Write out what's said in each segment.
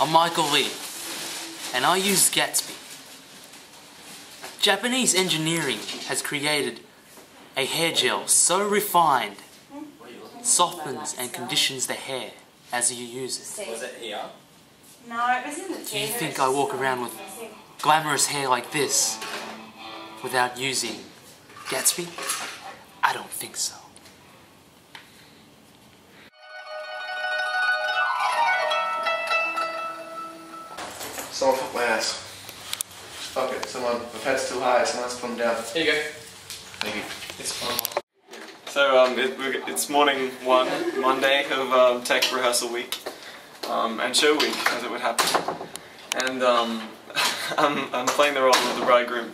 I'm Michael Lee, and I use Gatsby. Japanese engineering has created a hair gel so refined, softens and conditions the hair as you use it. Was it here? No, it was in the Do you think I walk around with glamorous hair like this without using Gatsby? I don't think so. Someone fucked my ass. Fuck it, someone, my head's too high, someone has to put them down. Here you go. Thank you. It's fun. So it's morning one, Monday of tech rehearsal week, and show week, as it would happen. And I'm playing the role of the bridegroom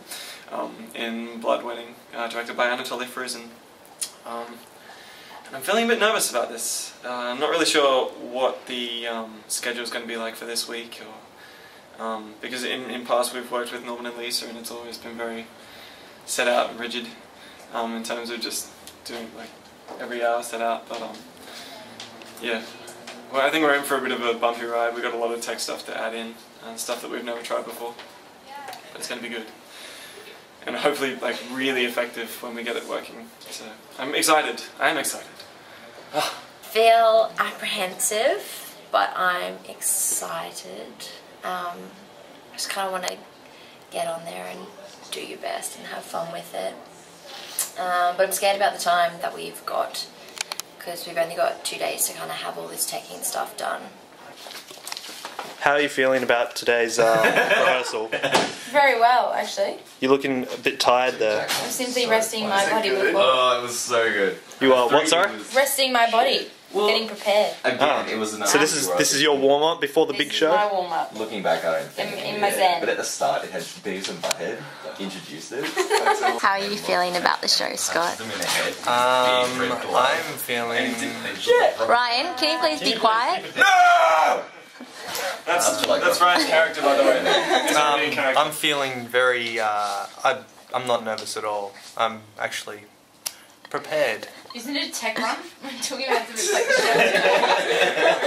in Blood Wedding, directed by Anatoly Fruzin. And I'm feeling a bit nervous about this. I'm not really sure what the schedule is going to be like for this week, or because in past we've worked with Norman and Lisa, and it's always been very set out and rigid in terms of just doing like every hour set out. But yeah, well, I think we're in for a bit of a bumpy ride. We've got a lot of tech stuff to add in, and stuff that we've never tried before. But it's going to be good, and hopefully like really effective when we get it working. So I'm excited. I am excited. Feel apprehensive, but I'm excited. I just kind of want to get on there and do your best and have fun with it. But I'm scared about the time that we've got, because we've only got 2 days to kind of have all this teching stuff done. How are you feeling about today's rehearsal? Very well, actually. You're looking a bit tired there. I'm simply resting my body before. Oh, it was so good. You are what, sorry? Resting my body. Getting prepared. Again, it was an So this is your warm up before the big show? This is my warm up. Looking back, I don't think. In my zen. But at the start, it had Beavis and Butthead introduced it. How are you feeling about the show, Scott? I'm feeling. Ryan, can you please be quiet? No! That's Ryan's character, by the way. I'm feeling very, I'm not nervous at all. I'm actually prepared. Isn't it a tech run? We're talking about the show.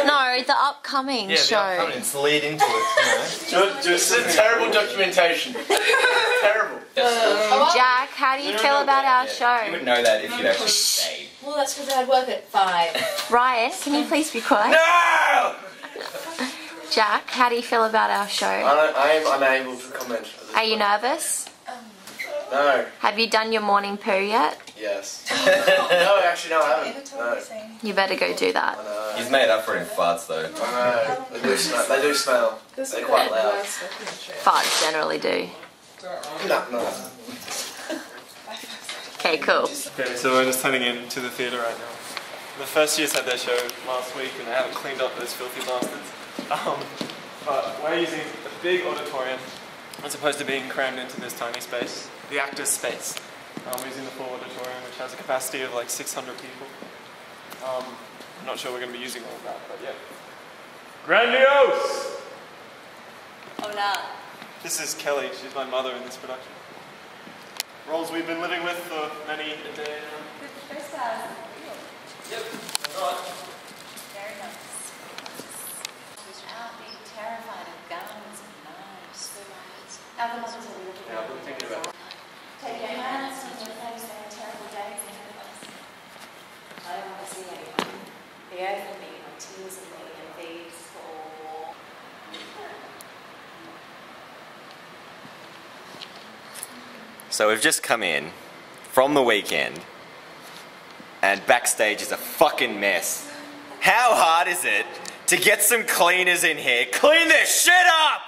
No, the upcoming show. It's the lead into it, you know. Just a terrible documentation. Terrible. Jack, how do you feel about our You show? would know that if you'd actually stayed. Well, that's because I'd work at 5. Ryan, can you please be quiet? No! Jack, how do you feel about our show? I am unable to comment. Are you nervous? No. Have you done your morning poo yet? Yes. No, actually, no, I haven't. No. You better go do that. I know. He's made up for it in farts, though. I know. They do smell. They're quite loud. Farts generally do. No. Okay, cool. Okay, so we're just heading into the theatre right now. The first years had their show last week, and they haven't cleaned up those filthy bastards. But we're using a big auditorium as opposed to being crammed into this tiny space, the actor's space. We're using the full auditorium, which has a capacity of like 600 people. I'm not sure we're going to be using all of that, but yeah. Grandiose! Hola. This is Kelly, she's my mother in this production. Roles we've been living with for many a day now. Yep, alright. Very nice. Without being terrified of guns and knives. Other mothers will be looking Yeah, I've been thinking about it. Take your hands on your face and terrible days ahead of us. I don't want to see anyone. The earth will be on tears of me and these for war. So we've just come in from the weekend, and backstage is a fucking mess. How hard is it to get some cleaners in here? Clean this shit up!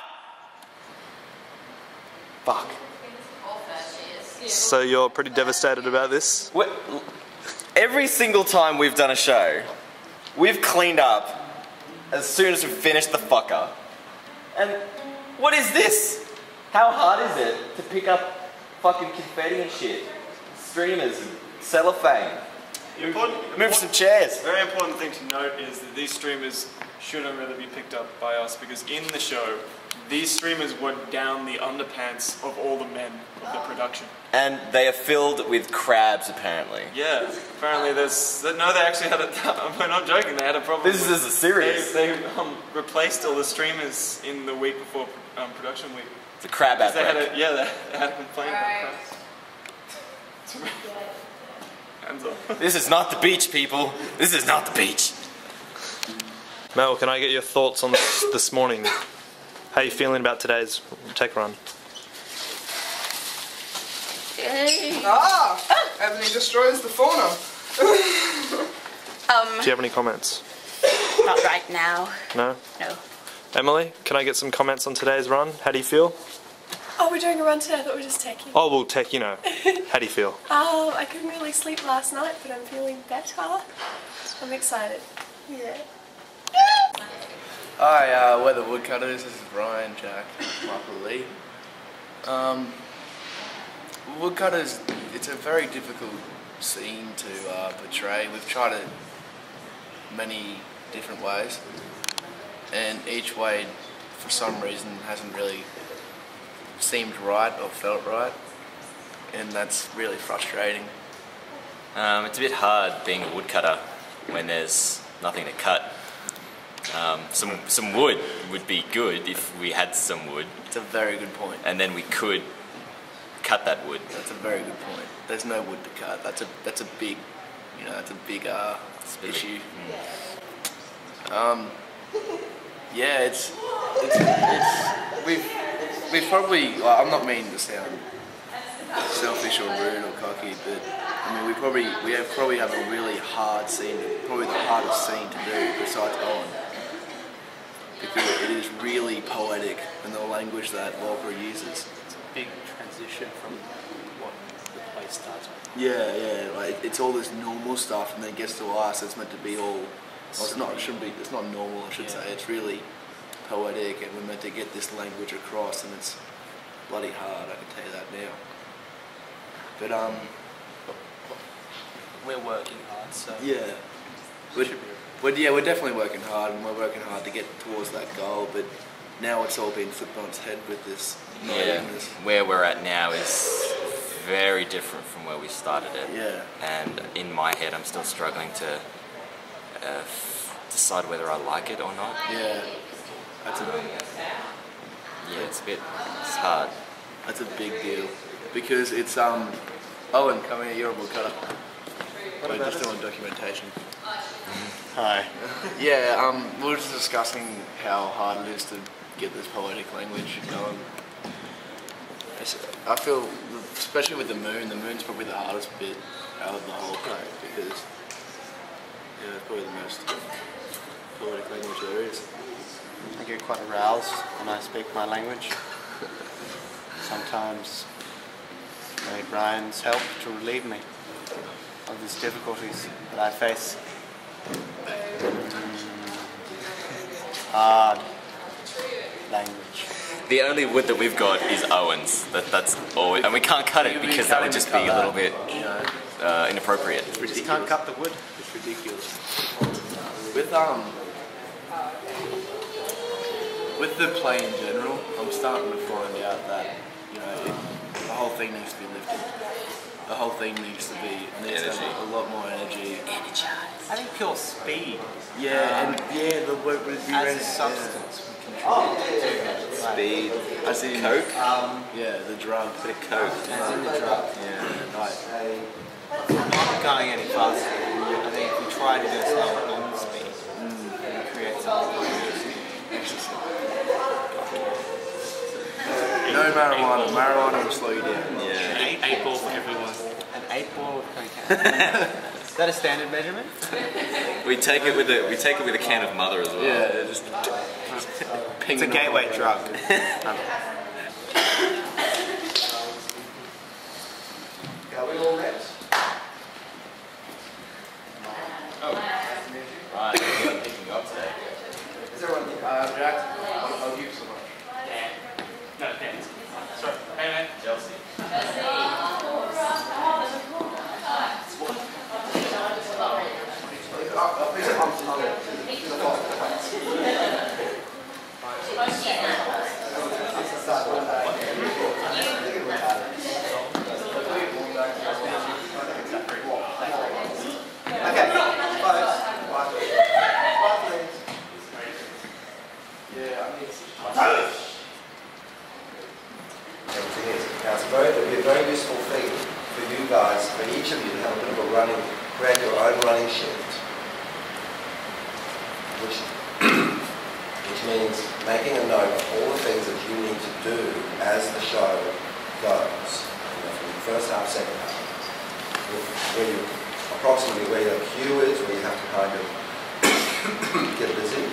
Fuck. So you're pretty devastated about this? Every single time we've done a show, we've cleaned up as soon as we've finished the fucker. And what is this? How hard is it to pick up fucking confetti and shit? Streamers and cellophane. Move some chairs. Very important thing to note is that these streamers shouldn't really be picked up by us because in the show, these streamers were down the underpants of all the men of the production. And they are filled with crabs, apparently. Yeah, apparently there's... No, they actually had a... We're not joking, they had a problem. This is serious. They replaced all the streamers in the week before production week. It's a crab outbreak. They had a complaint about crabs. Hands off. This is not the beach, people. This is not the beach. Mel, can I get your thoughts on this morning? How are you feeling about today's tech run? Ebony destroys the fauna. Do you have any comments? Not right now. No? No. Emily, can I get some comments on today's run? How do you feel? Oh, we're doing a run today. I thought we were just taking. Oh, well, tech, you know. How do you feel? I couldn't really sleep last night, but I'm feeling better. I'm excited. Yeah. Hi, we're the Woodcutters. This is Ryan, Jack, Michael Lee. Woodcutters, it's a very difficult scene to portray. We've tried it many different ways, and each way, for some reason, hasn't really seemed right or felt right, and that's really frustrating. It's a bit hard being a woodcutter when there's nothing to cut. Some wood would be good if we had some wood. It's a very good point. And then we could cut that wood. That's a very good point. There's no wood to cut. That's a big, that's a big issue. Yeah, it's we've probably. Well, I'm not meaning to sound selfish or rude or cocky, but I mean we probably have a really hard scene, probably the hardest scene to do besides Owen, because it is really poetic in the language that Walker uses. It's a big transition from what the play starts with. Yeah, like it's all this normal stuff, and then it gets to us. It's meant to be all. Well, it's not. It shouldn't be. It's not normal. I should say. It's really poetic, and we're meant to get this language across, and it's bloody hard. I can tell you that now. But we're working hard, so yeah, we're definitely working hard, and we're working hard to get towards that goal. But now it's all been flipped on its head with this. Where we're at now is very different from where we started it. Yeah. And in my head, I'm still struggling to decide whether I like it or not. Yeah. It's hard. That's a big deal because it's Owen, come here, you're a woodcutter. We're just doing documentation. Hi. Yeah, we were just discussing how hard it is to get this poetic language going. I feel, especially with the moon's probably the hardest bit out of the whole play because it's probably the most poetic language there is. I get quite aroused when I speak my language. Sometimes I need Ryan's help to relieve me of these difficulties that I face. Hard language. The only wood that we've got is Owen's. That's all, and we can't cut it because that would just be a little bit inappropriate. We just can't cut the wood. It's ridiculous. With the play in general, I'm starting to find out that the whole thing needs to be lifted. The whole thing needs to have a lot more energy. Energized. I think pure speed. Yeah, the work would be as a substance. Speed. As in Coke? The drug. Bit of Coke. As in the drug. Yeah, right. Not going any faster. I think if we try to do this at normal speed, it creates something interesting. No marijuana. Marijuana will slow you down. Yeah. An 8 ball for everyone. An 8 ball of cocaine. Is that a standard measurement? We take it with a can of Mother as well. Yeah, just ping. It's a gateway drug. Right, you're picking up today. Is everyone, Jack? I'll give you so much. No, thanks. Sorry. Hey, man. Chelsea. It'll be a very useful thing for you guys, for each of you to have a bit of a running, create your own running shift, which means making a note of all the things that you need to do as the show goes, from the first half, second half, where you approximately where your cue is, where you have to kind of get busy.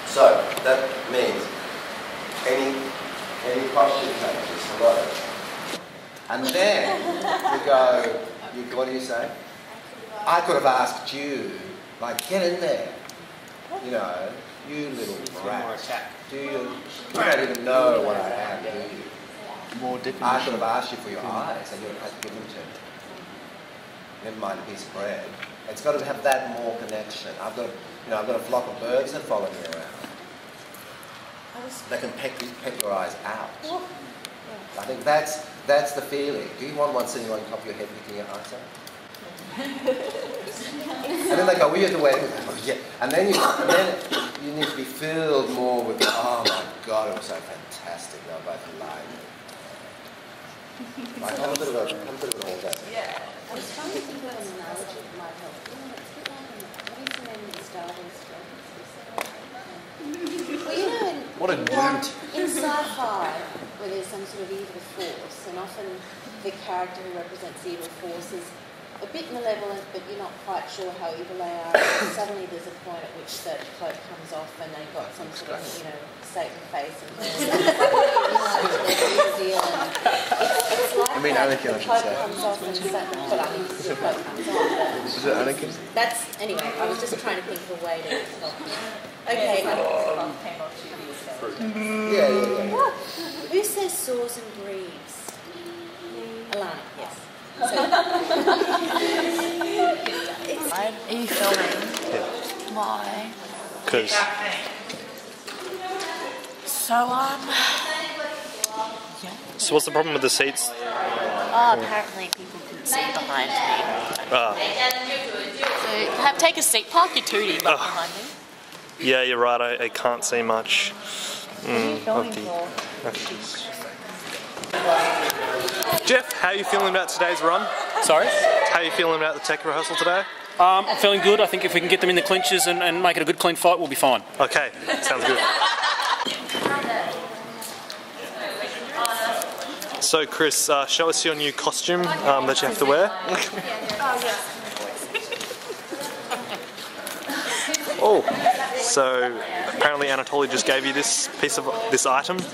So that means any question changes, hello. And then you go, what do you say? I could have asked you, like, get in there. You know, you little brat. Do you don't even know what I am, do you? More definition. I could have asked you for your eyes and you'd have to give them to me. Never mind a piece of bread. It's got to have that more connection. I've got a flock of birds that follow me around. They can peck your eyes out. I think that's the feeling. Do you want one sitting on top of your head picking your eyes out? And then they go, we have to wait. Oh, yeah. And then you need to be filled more with, oh my God, it was so fantastic. They were both alive. Like, have a bit of an orgasm. Yeah. I was trying to think of an analogy that might help. It's a bit like, what is the name of the Star Wars film? Well, you know, in sci-fi, where there's some sort of evil force, and often the character who represents the evil force is a bit malevolent, but you're not quite sure how evil they are. And suddenly there's a point at which the cloak comes off and they've got some sort of, Satan face and it's like Anakin, I should say. comes off and the cloak comes off. Is it Anakin? That's, anyway, I was just trying to think of a way to help you. Okay. Yeah. Who says saws and breeds? Alana, yes. Are you filming? Yeah. Why? Because. So, So what's the problem with the seats? Oh, apparently people couldn't see behind me. So, take a seat, park your tootie behind me. Yeah, you're right, I can't see much. What are you filming for? Jeff, how are you feeling about today's run? Sorry? How are you feeling about the tech rehearsal today? I'm feeling good. I think if we can get them in the clinches and make it a good clean fight, we'll be fine. Okay, sounds good. So Chris, show us your new costume that you have to wear. Oh, so apparently Anatoly just gave you this item. Dude,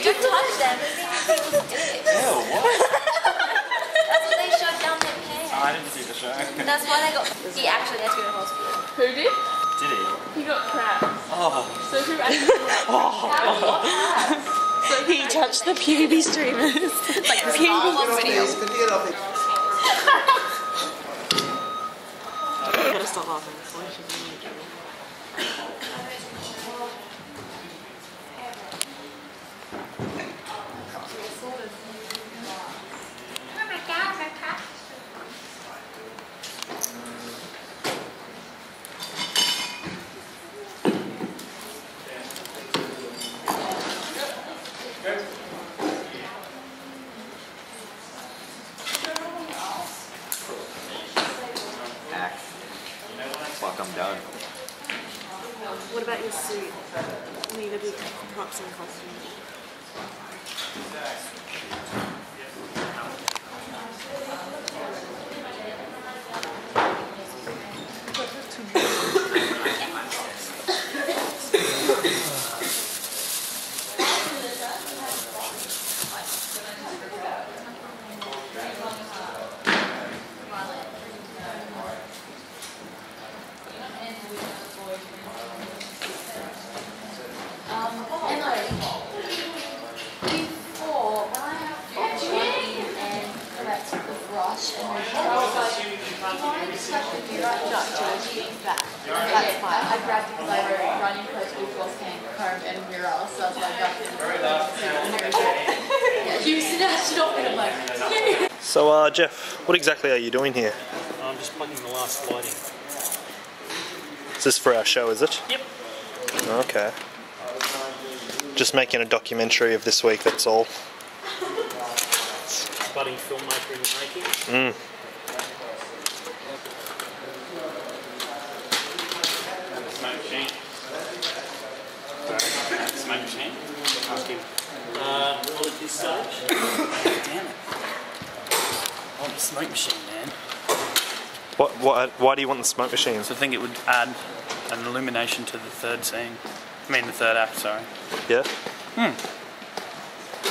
don't touch them. People do it. That's what they showed down their pants. I didn't see the show. That's why they got. He actually had to go to hospital. Who did? Did he? He got crabs. Oh. So who actually? So he touched the pubic streamers. Like the pubic video. I gotta stop laughing. Fuck, I'm done. What about your suit? Need a big props and costume. Before, when I have That's fine. I grabbed it because I were running close to beforehand, home and mirror, so I was like, yeah, you snatched off and I'm like, So, Jeff, what exactly are you doing here? I'm just plugging the last light in. Is this for our show, is it? Yep. Okay. Just making a documentary of this week, that's all. Budding filmmaker in the making. Smoke machine. Smoke machine. Ask him. Well, at this stage. Damn it. I want the smoke machine, man. Why do you want the smoke machine? So I think it would add an illumination to the third scene. I mean the third act, sorry. Yeah?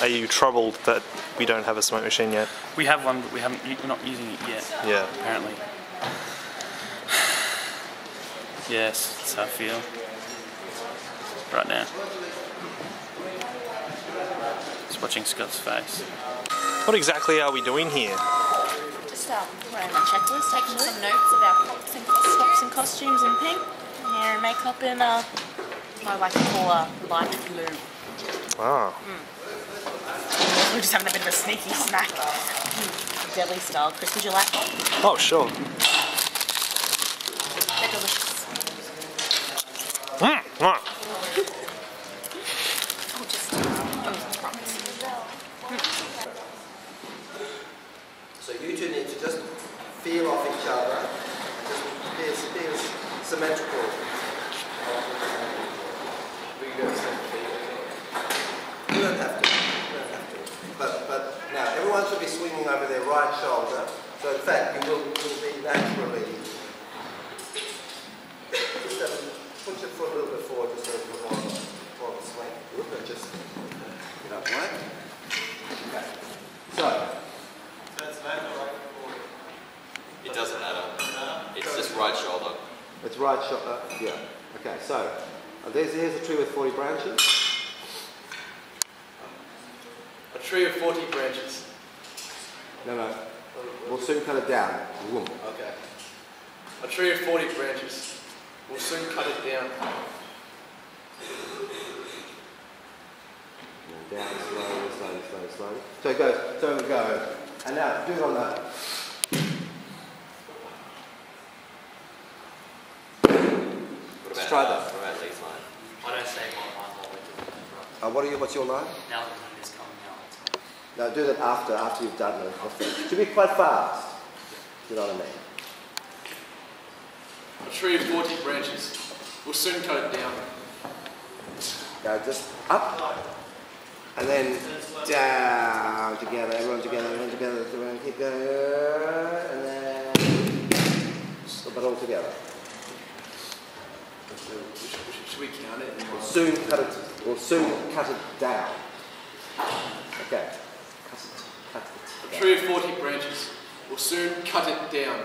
Are you troubled that we don't have a smoke machine yet? We have one, but we're not using it yet. Yeah. Apparently. Yes, that's how I feel. Right now. Just watching Scott's face. What exactly are we doing here? just running my checklist, taking some notes about props and costumes and pink, hair and makeup, and what I like to call light blue. Ah. We're just having a bit of a sneaky snack. Deli style. Chris, would you like one? Oh, sure. They're delicious. So you two need to just feel off each other, just be as symmetrical. You don't have to. But now everyone should be swinging over their right shoulder. So in fact, you will be naturally. Just push your foot a little bit forward, just a little bit more of a swing. And just get up, right? Okay. So. It doesn't matter. It's just right shoulder. It's right shoulder, yeah. Okay, so here's a tree with 40 branches. A tree of 40 branches. No. We'll soon cut it down. Whoom. Okay. A tree of 40 branches. We'll soon cut it down. Down slowly. So it goes, and now do it on that. Let's try that. What about Lee's line? I don't say my line. What's your line? Now the moon is coming out. No, do that after you've done it. It should be quite fast. You know what I mean? A tree of 40 branches. We'll soon cut it down. Go just up. And then down together, everyone together, everyone keep going. And then but all together. Should we count it? We'll soon cut it down. Okay. Cut it. A tree of 40 branches. We'll soon cut it down.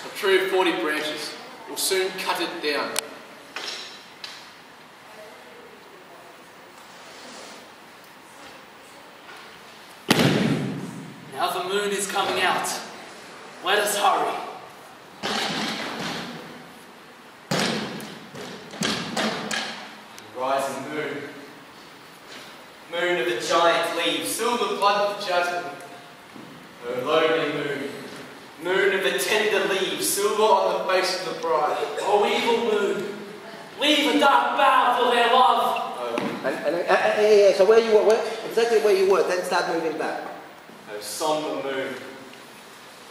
A tree of 40 branches. We'll soon cut it down. Now the moon is coming out. Let us hurry. Rising moon. Moon of the giant leaves, silver blood of jasmine. O lonely moon. Moon of the tender leaves, silver on the face of the bride. Oh, evil moon, leave a dark bough for their love. Yeah. So exactly where you were, then start moving back. O somber moon.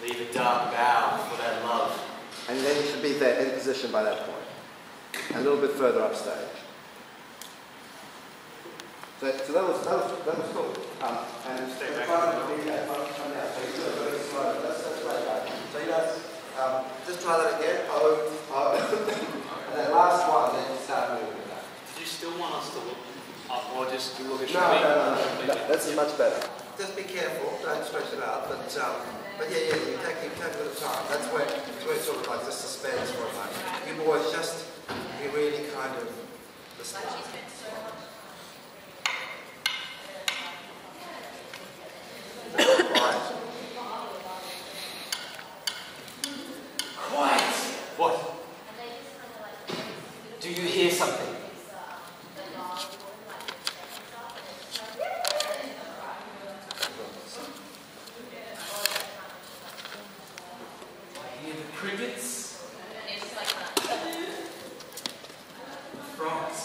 Leave a dark bough for their love. And then you should be there in position by that point. And a little bit further upstage. So that was cool. And stay back. So you guys just try that again. And then last one, then you start moving back. Did you still want us to look up or just look at No, that's much better. just be careful, don't stretch it out, but yeah, you take a bit of time. That's where it's sort of like just suspense for a moment. You boys just be really kind of listening. Quiet! What? Do you hear something? I hear the crickets. Frogs.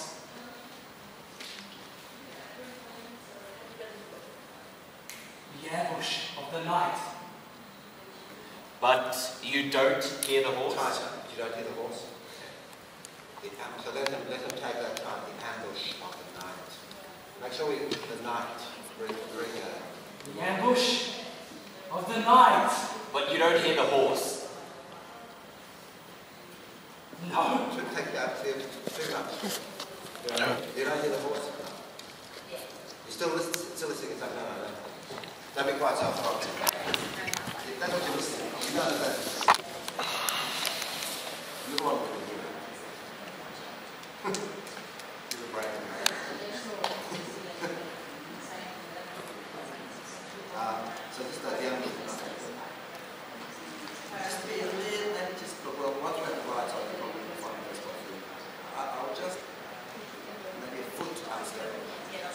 The ambush of the night. But you don't hear the horse? Tighter. You don't hear the horse? So let him take that time, the ambush of the night. Make sure the night, bring The ambush of the night. But you don't hear the horse? No. Should take that, figure out. You don't hear the horse? You still listening? No. Don't be quiet, so that's what you're listening. You know that. You're on with it. You're a brain. So just at the end of the night. Just be a little, and just, well, once you have the lights on, you're probably going to find this one. I'll just, maybe a foot upstairs. Yeah.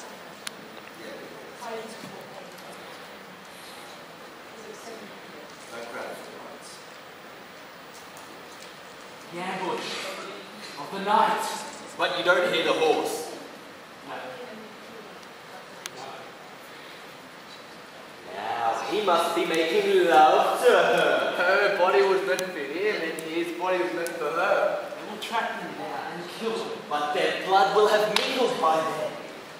Don't grab it for the lights. The ambush of the night. But you don't hear the horse? No. Now, he must be making love to her. Her body was meant for him and his body was meant for her. They will track them down and kill them. But their blood will have mingled by then.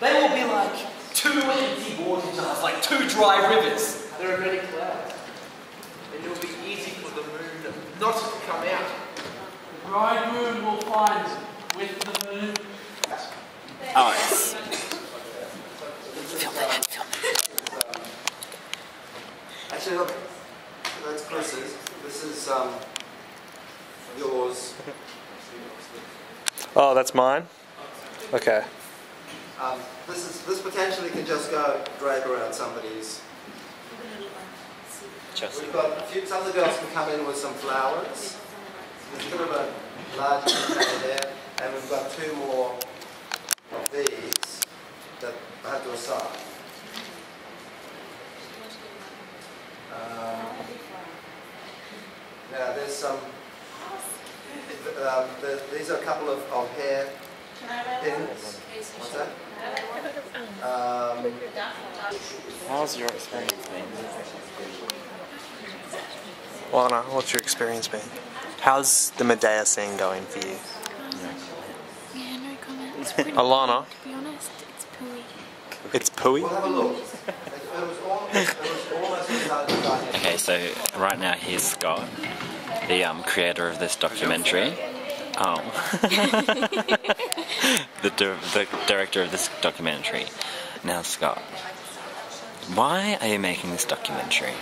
They will be like two empty water jars, like two dry rivers. There are many clouds. And it will be easy for the moon not to come out. The bridegroom will find them with the moon. Oh, yes. Actually, look, that's Chris's. This is yours. Oh, that's mine? Okay. This potentially can just go drape around somebody's. We've got some of the girls can come in with some flowers. There's a bit of a large container there, and we've got two more of these that I have to aside. Now there's some. These are a couple of hair pins. What's that? How's your experience been? Lana, what's your experience been? How's the Medea scene going for you? Yeah, no comment. It's pretty Alana? To be honest, it's pooey. It's pooey? We'll have a look. Okay, so right now here's Scott, the creator of this documentary. Oh. the director of this documentary. Now, Scott, why are you making this documentary?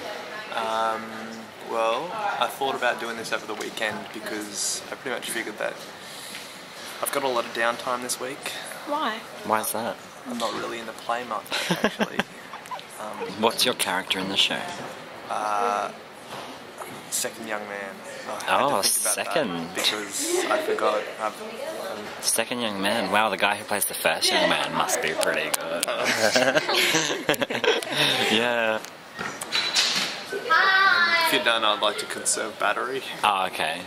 Well, I thought about doing this over the weekend because I pretty much figured that I've got a lot of downtime this week. Why? Why is that? I'm not really in the play much, actually. What's your character in the show? Second young man. Oh, second. Because I forgot. Second young man. Wow, the guy who plays the first young man must be pretty good. Yeah. If you're done, I'd like to conserve battery. Oh, okay.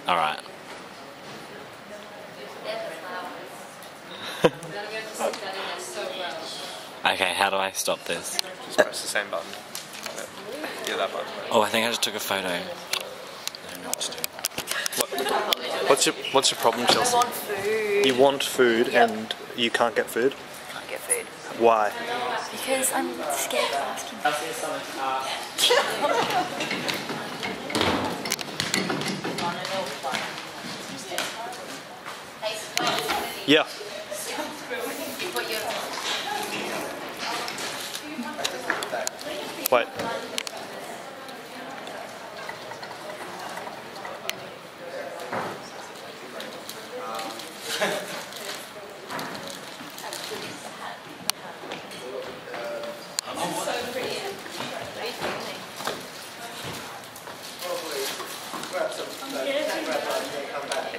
Alright. Okay, how do I stop this? Just press the same button. Yeah, that button. Oh, I think I just took a photo. I don't know what to do. What's your problem, Chelsea? I want food. You want food and you can't get food? Can't get food. Why? Because I'm scared to ask him. Yeah.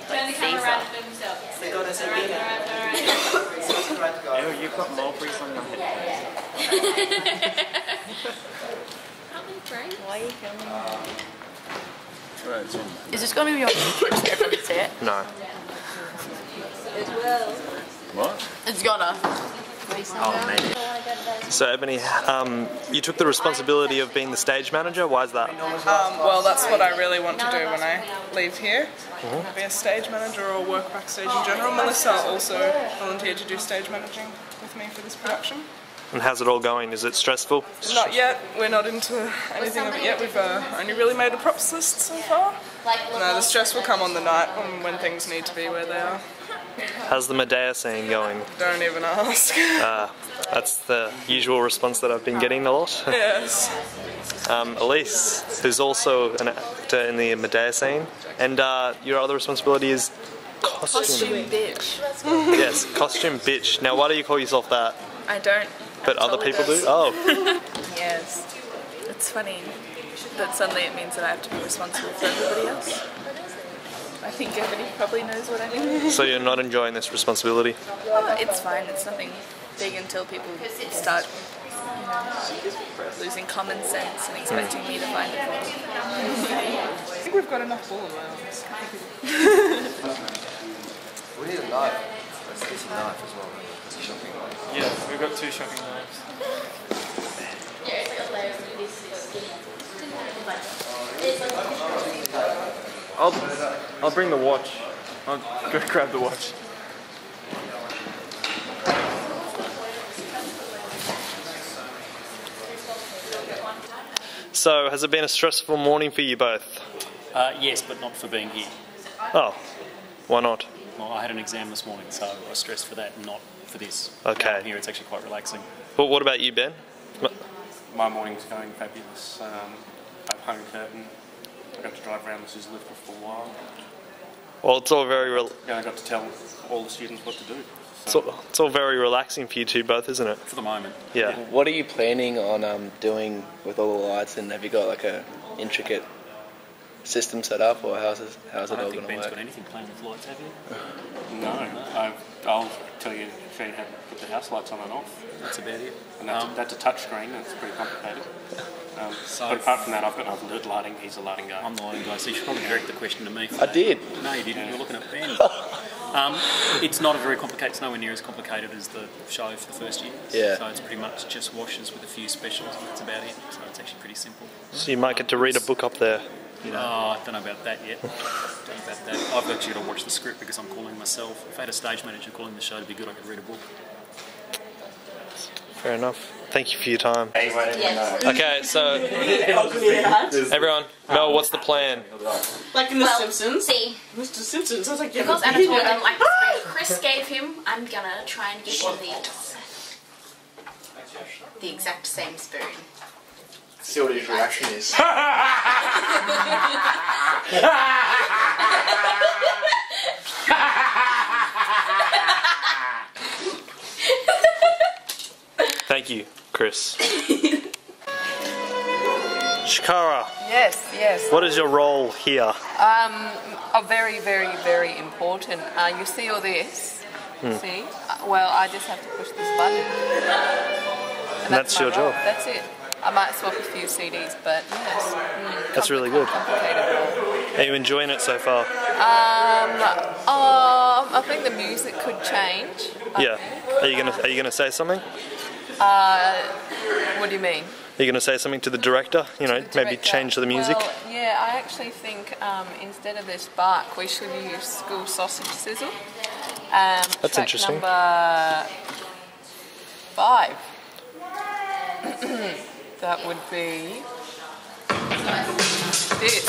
Turn the camera around and himself. Oh, you've got mulberries on your head. Why are you filming? Is this going to be your set? No. It will. What? It's gonna. Oh, maybe. So, Ebony, you took the responsibility of being the stage manager. Why is that? Well, that's what I really want to do when I leave here. Be a stage manager or work backstage in general. Melissa also volunteered to do stage managing with me for this production. And how's it all going? Is it stressful? Not yet. We're not into anything of it yet. We've only really made a props list so far. No, the stress will come on the night when things need to be where they are. How's the Medea scene going? Don't even ask. That's the usual response that I've been getting a lot. Yes. Elise, who's also an actor in the Medea scene, and your other responsibility is costume bitch. Yes, costume bitch. Now, why do you call yourself that? I don't. But other people do? Oh. Yes. It's funny that suddenly it means that I have to be responsible for everybody else. I think everybody probably knows what I mean. So you're not enjoying this responsibility? Oh, it's fine. It's nothing big until people start losing common sense and expecting me to find it for them. I think we've got enough ball in my arms. We need a knife. Let's get some knife as well. Shopping knife. Yeah, we've got 2 shopping knives. I'll bring the watch. I'll go grab the watch. So, has it been a stressful morning for you both? Yes, but not for being here. Oh, why not? Well, I had an exam this morning, so I was stressed for that and not for this. Okay. Here it's actually quite relaxing. But what about you, Ben? My morning's going fabulous. I've hung a curtain. I got to drive around the scissor lift for a while. Well, it's all very Yeah, I got to tell all the students what to do. it's all very relaxing for you two both, isn't it? For the moment. Yeah. What are you planning on doing with all the lights, and have you got like a intricate system set up, or how's it all going to work? I don't think Ben's got anything planned with lights, have you? No, I'll show you how to put the house lights on and off. That's about it. And that's a touch screen, that's pretty complicated. But apart from that, I've got nothing to do with lighting, he's a lighting guy. I'm the lighting guy, so you should probably direct the question to me. I did. No, you didn't, you're looking at Ben. It's not a very complicated, it's nowhere near as complicated as the show for the first year. Yeah. So it's pretty much just washes with a few specials and that's about it. So it's actually pretty simple. So you might get to read a book up there. Oh, I don't know about that yet. I've actually got to watch the script because I'm calling myself. If I had a stage manager calling the show to be good, I could read a book. Fair enough. Thank you for your time. Yes. Okay, so everyone, Mel, what's the plan? Like in The Simpsons? See, Mr. Simpsons, I was like, yeah, because but Anna told him, like Chris gave him, I'm gonna try and get him the exact same spoon. See what his reaction is. Thank you, Chris. Shikara, Yes. what is your role here? A very, very, very important. You see all this? See? Well, I just have to push this button. And that's my your role. job. That's it. I might swap a few CDs, but yes. That's really good. Complicated role. Are you enjoying it so far? I think the music could change. Yeah. Are you gonna say something? What do you mean? Are you gonna say something to the director? You know, maybe change the music. Well, yeah, I actually think instead of this bark, we should use school sausage sizzle. That's track interesting. Number 5. That would be this.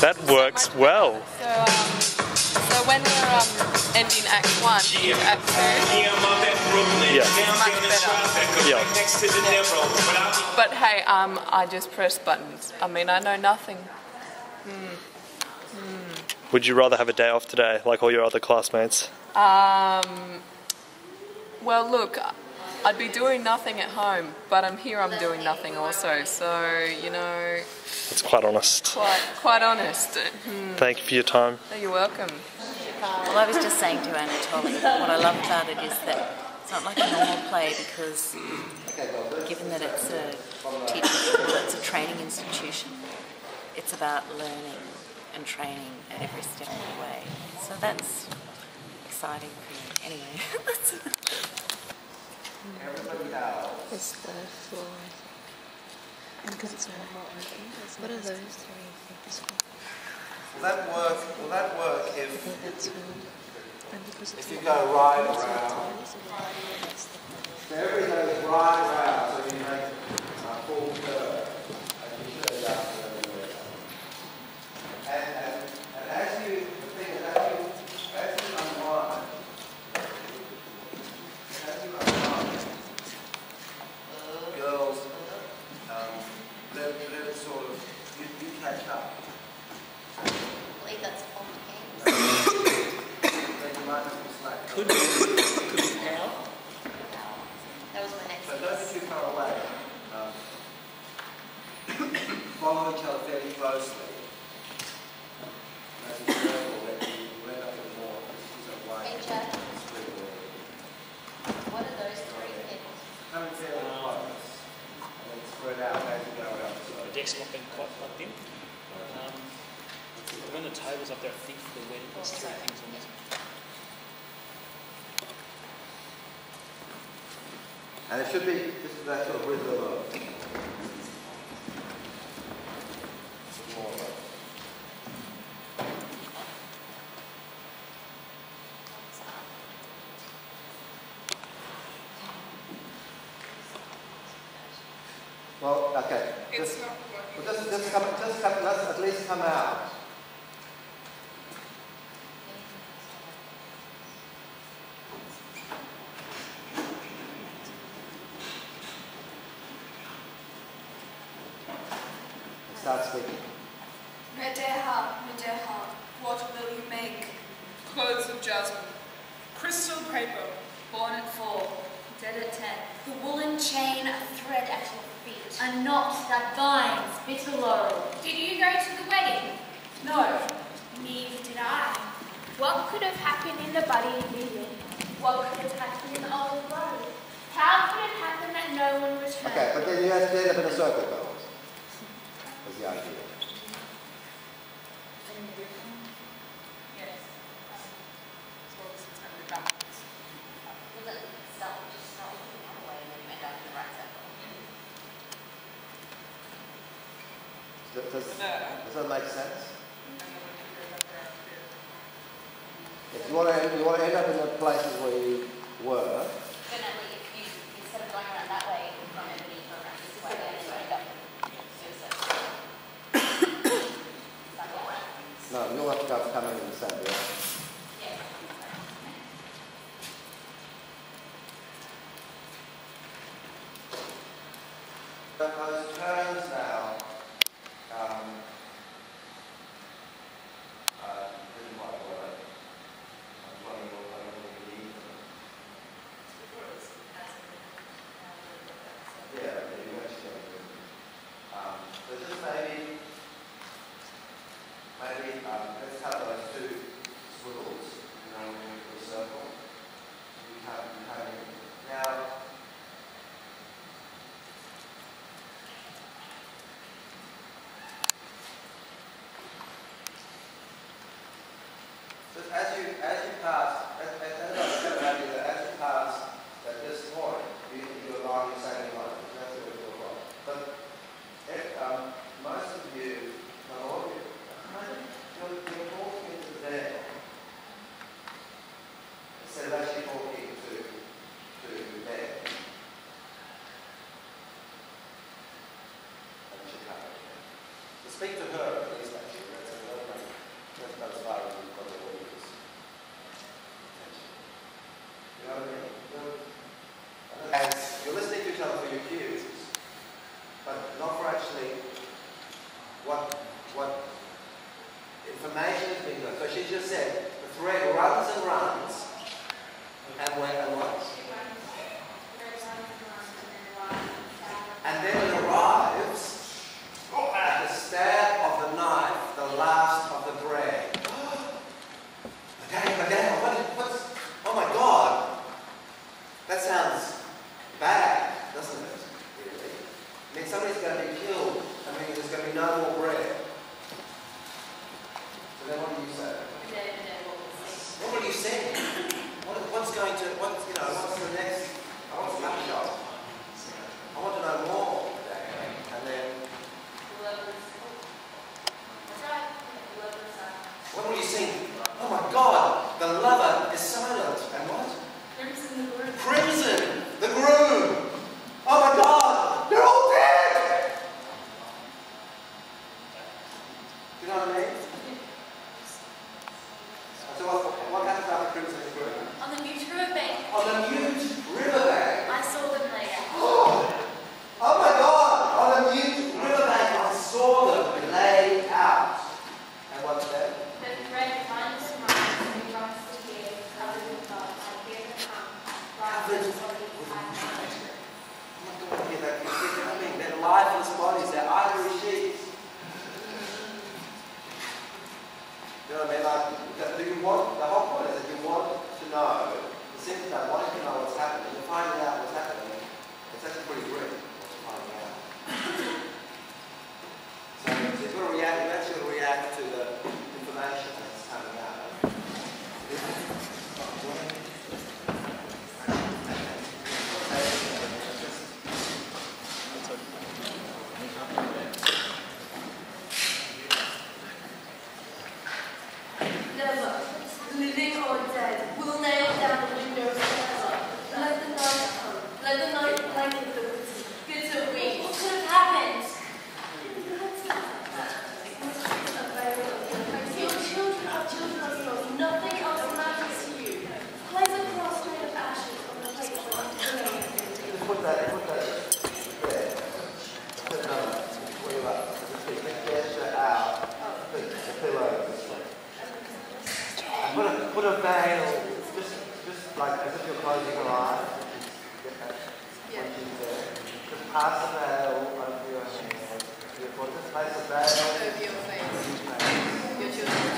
That works well. So when we're ending Act 1, Act 2, Yeah. it's much better. Yeah. But hey, I just press buttons. I mean, I know nothing. Would you rather have a day off today, like all your other classmates? Well, look, I'd be doing nothing at home, but I'm here, I'm doing nothing also. So, you know... It's quite honest. Quite honest. Thank you for your time. Oh, you're welcome. Well, I was just saying to Anatoly, what I love about it is that it's not like a normal play because given that it's a teaching school, it's a training institution, it's about learning and training at every step of the way. So that's exciting for me. Anyway, that's It's the floor. And because it's not more open, what are those three? Will that work if you go right around? So everybody goes right around, so you make a full curve, and you turn it up everywhere. And as you, the thing is, as you unwind, girls, they're sort of, you catch up. I believe that's complicated. Could be power. That was my next So don't be too far away. Follow each other fairly closely. And be careful that you end up with more. This is a way. Hey, Jack. What are those three things? Coming fairly close. And then spread out as you go out. So The deck's not been quite plugged in. When the table's up there, I think for the wedding, there's three things on this. and it should be, this is that sort of rhythm of more of well, okay. Just come, let's at least come out. Start speaking. Medeha, what will you make? Clothes of jasmine. Crystal paper. Born at 4, dead at 10. The woolen chain, a thread at your feet. A knot that binds bitter laurel. Did you go to the wedding? No. Neither did I. What could have happened in the budding meeting? What could have happened in the old road? How could it happen that no one returned? Okay, but then you have to end up in a circle, girls. That's the idea. Does that make sense? If you want to end up in the places where you were. Definitely, if you, instead of going around that way, from Ebony, go around this way, and then you end up No, you'll have to go come in the same direction. But those turns now, didn't quite work. I'm wondering what I don't believe them. Yeah, you actually so just maybe let's have those two swivels, you know, when we put a circle. You have now. So as you pass, as you pass at this point, you're along the same line. That's what we're talking about. But most of you, not all of you, you're walking into there instead of actually walking to there. So speak to her at least actually. That's as far as we've got the audience. You know what I mean? And you're listening to each other for your cues, but not for actually what Information has been got. So she just said the thread runs and runs, and what? And then it arrives at the stab of the knife, the last of the thread. Madame, what's... Oh my God! That sounds bad, doesn't it? Really? I mean, somebody's going to be killed. I mean, there's going to be no more bread. So then what do you say? What will you say? What's going to... what's the next... I want to shot. I want to know more. And then... What will you sing? Oh my God, the lover is silent. And what? Crimson the groom. Crimson the groom. Oh my God, they're all dead. Do you know what I mean? So what happens after Crimson the groom? On the mute riverbank. On the mute riverbank. I saw them lay out. Oh my God, on the mute riverbank I saw them lay out. And what's that? The thread runs and runs and runs to here, covered with blood. I hear them come. Covered with blood. Oh my God, yeah, they're coming. They're lifeless bodies. They're ivory sheets. You know what I mean? Like, do you want, the whole point is that you want to know, the simple thing, wanting to know what's happening, and finding out what's happening, it's actually pretty grim what you're finding out. So you've got to react, you actually got to react to the information that's coming out. Never, living or dead, will nail down the windows forever. Let the night come. Let the night blanket the bitter wind. What could have happened? Your children are children of yours. Nothing else matters to you. Place a cross made of ashes on the plate for us. Put that there. Put another. What do you like? Take the gesture out. Put the pillow. And put a veil, just like as if you're closing your eyes. Just pass the veil over your hand. Beautiful. Just place a veil over your face. Your children.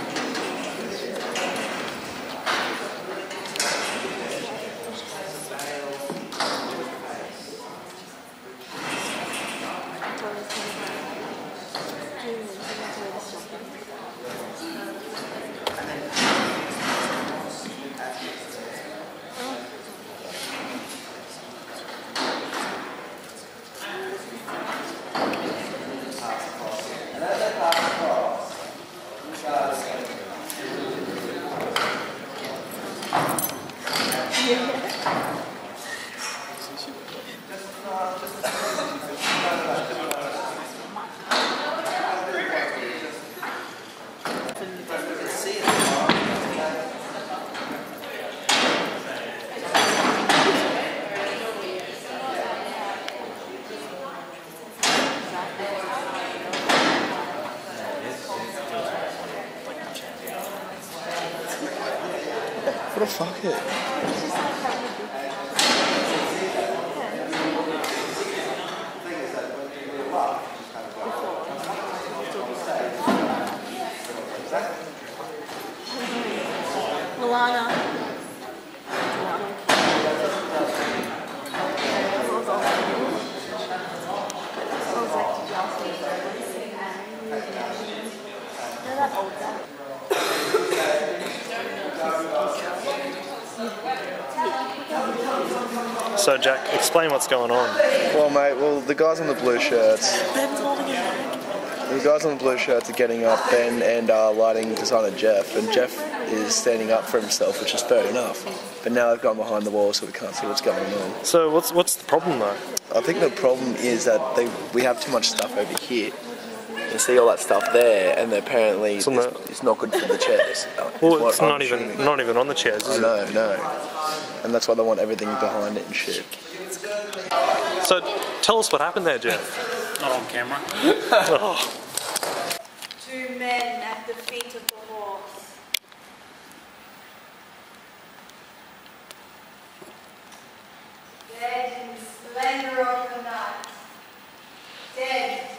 What the fuck it? Luana. So Jack, explain what's going on. Well, mate, the guys on the blue shirts. The guys on the blue shirts are getting up then and lighting designer Jeff, and Jeff is standing up for himself, which is fair enough. But now they've gone behind the wall, so we can't see what's going on. So what's the problem though? I think the problem is that we have too much stuff over here. You see all that stuff there, and apparently it's not good for the chairs. Well, it's not even on the chairs, is it? No. And that's why they want everything behind it and shit. So tell us what happened there, Jeff. Not on camera. Two men at the feet of the horse. Dead in the splendor of the night. Dead,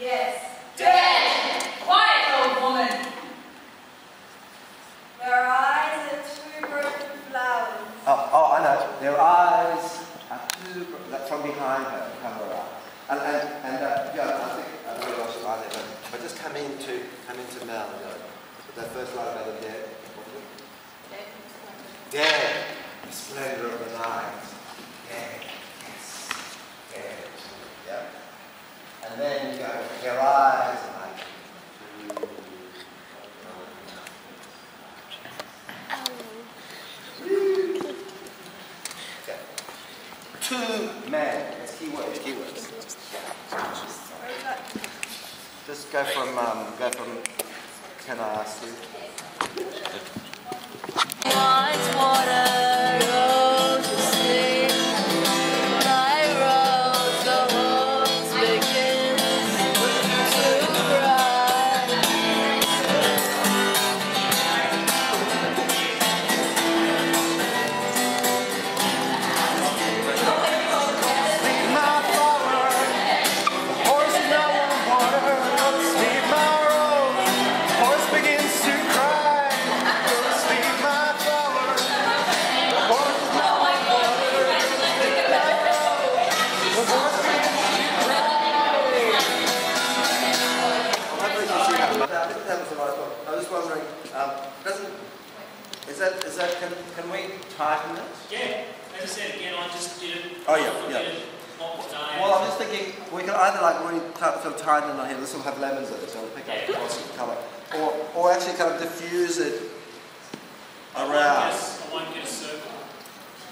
yes, dead! Quiet, old woman! Their eyes are two broken flowers. Oh, I know. Their eyes are two, from behind her, cover her up. And yeah, I think, I don't know what she lies there, but just come into Mel, you know. That first line about the dead, what is it? Dead, the splendor of the night. Dead, yes, dead. Yeah. And then you go, their eyes are like, okay. Two men, that's keywords, keywords. Just go from, can I ask you? White water goes to sleep. My rose, the horse begins to cry. Leave my flower, horse no water. Leave my rose, horse begins to cry. Leave my flower, horse no water. Leave my rose, horse begins to cry. That was the right one. I was wondering, can we tighten this? Yeah, as I said again, I just did it. Oh yeah. Well, I'm just thinking we can either like really sort of tighten it on here. This will have lemons in it, so it'll pick up the positive colour, or actually kind of diffuse it around. I won't get a circle.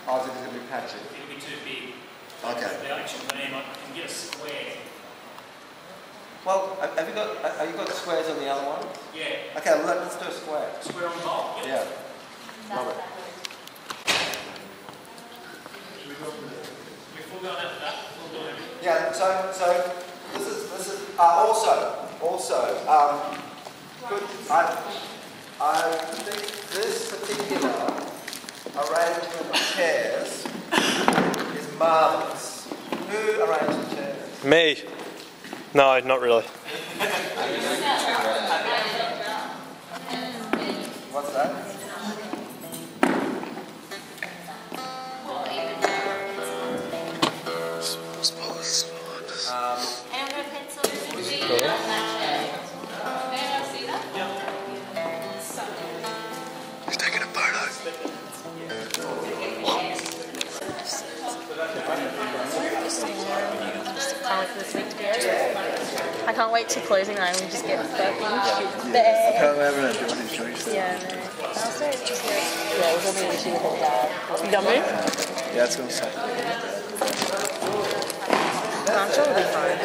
Oh, is it going to be patchy? It'll be too big. Okay. The actual name, I can get a square. Well, have you got squares on the other one? Yeah. Okay, well let's do a square. Square on both. Yeah. Love it. We've all gone after that. Yeah. So this is also could I think this particular arrangement of chairs is marvelous. Who arranged the chairs? Me. No, not really. What's that? He's taking a photo. Can't wait for this week to be over. I can't wait to closing night and we just get fucking I can't remember if you want to show you. Yeah, no. Also, it's just like, yeah, we're going to be issue with all that. You done move? Yeah, it's going to say. I'm sure it'll be fine.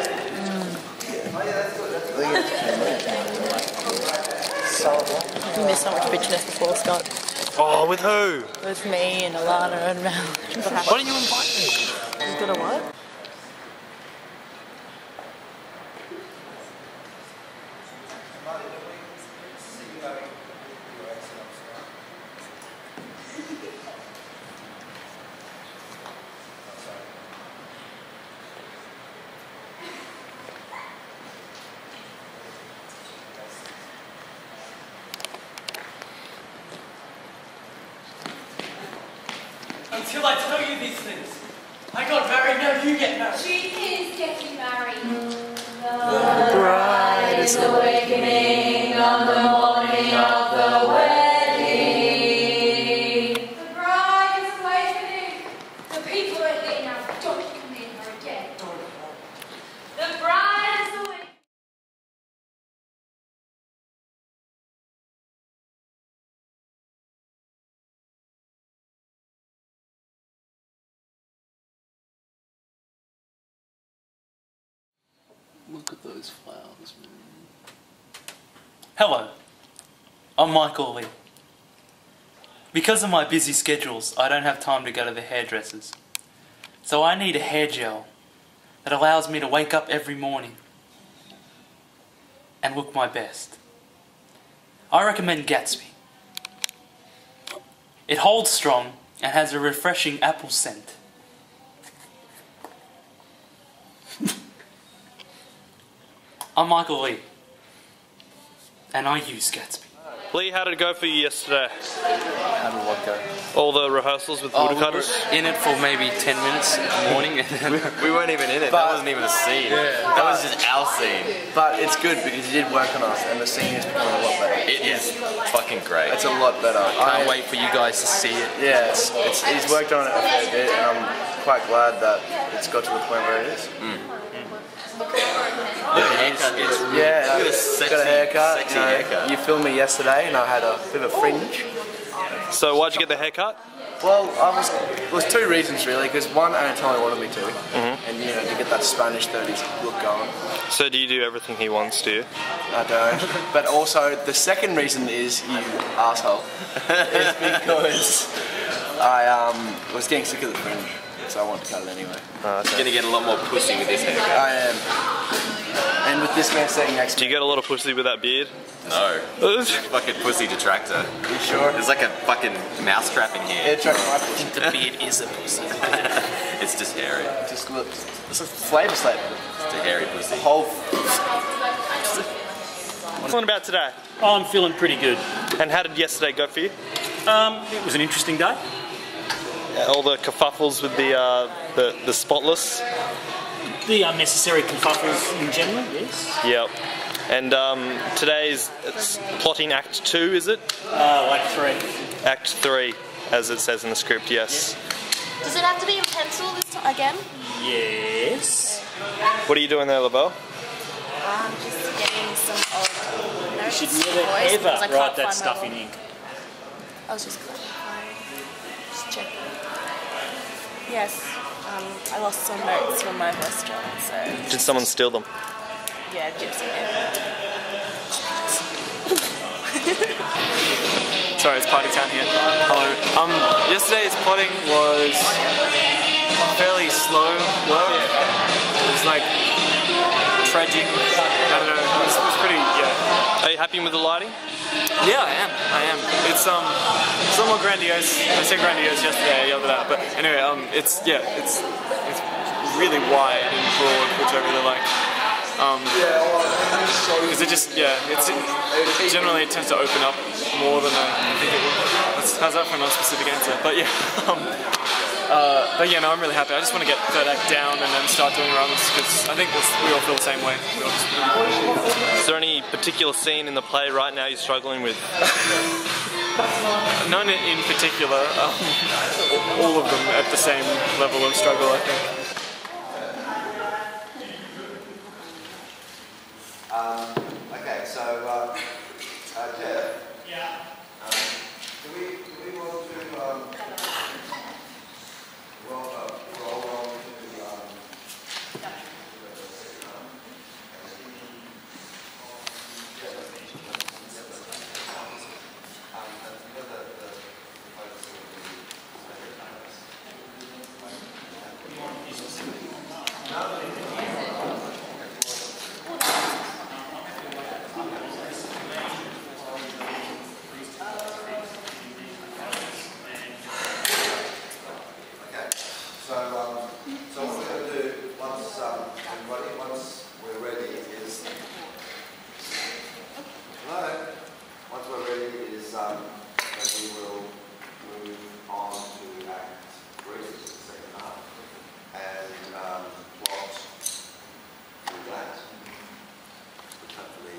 I miss so much bitchiness before, Scott. Oh, with who? With me and Alana and Mel. Why didn't you invite me? You've got a what? Until I tell you these things. I got married, now you get married. She is getting married. The bride is awakening on the morning of the wedding. The bride is awakening. The people are there now. Don't come in her again. The bride is awakening. Look at those flowers, man. Hello, I'm Mike Orley. Because of my busy schedules, I don't have time to go to the hairdressers. So I need a hair gel that allows me to wake up every morning and look my best. I recommend Gatsby. It holds strong and has a refreshing apple scent. I'm Michael Lee, and I use Gatsby. Lee, how did it go for you yesterday? How did what go? All the rehearsals with woodcutters? We were in it for maybe 10 minutes in the morning. We weren't even in it. That wasn't even a scene. That was just our scene. But it's good because you did work on us and the scene is becoming a lot better. It is fucking great. It's a lot better. I can't wait for you guys to see it. Yeah, he's worked on it a fair bit and I'm quite glad that it's got to the point where it is. Yeah, I got a haircut. Sexy haircut. You filmed me yesterday and I had a bit of a fringe. So why'd you get the haircut? Well, it was two reasons really, because one, Antonio wanted me to, and you know, to get that Spanish 30s look going. So do you do everything he wants, do you? I don't. But also, the second reason is, you asshole, is because I was getting sick of the fringe, so I wanted to cut it anyway. You're gonna get a lot more pussy with this haircut. I am. And with this man sitting next to me. Do you get a lot of pussy with that beard? No. Fucking pussy detractor. You sure? There's like a fucking mousetrap in here. It attracts my pussy. The beard is a pussy. It's just hairy. Just look. It's a flavour statement. It's a hairy pussy. The whole. What's on about today? Oh, I'm feeling pretty good. And how did yesterday go for you? It was an interesting day. All the kerfuffles with the spotless. The unnecessary kerfuffles in general, yes. Yep. And today's it's plotting Act 2, is it? Act 3. Act 3, as it says in the script, yes. Does it have to be in pencil this time again? Yes. What are you doing there, LaBelle? I'm just getting some old notes. You should never ever write that stuff in ink. I was just clarifying. Just checking. Yes, I lost some notes from my restaurant, so... Did someone steal them? Yeah, Gypsy Sorry, it's party time here. Hello. Yesterday's plotting was fairly slow work. It was like trudging. I don't know. It was pretty. Yeah. Are you happy with the lighting? Yeah, I am. It's a lot more grandiose. I said grandiose yesterday. I yelled it out. But anyway, it's really wide and broad, which I really like. Because it generally tends to open up more than I think it would. How's that for a non-specific answer? But yeah, no, I'm really happy. I just want to get third act down and then start doing runs because I think we all feel the same way. Is there any particular scene in the play right now you're struggling with? None in particular. All of them at the same level of struggle, I think. Okay, so Jeff. Yeah. Do we want to roll on So what we're going to do once we're ready is that we will move on to Act 3, which is the second half, and plot through that, which hopefully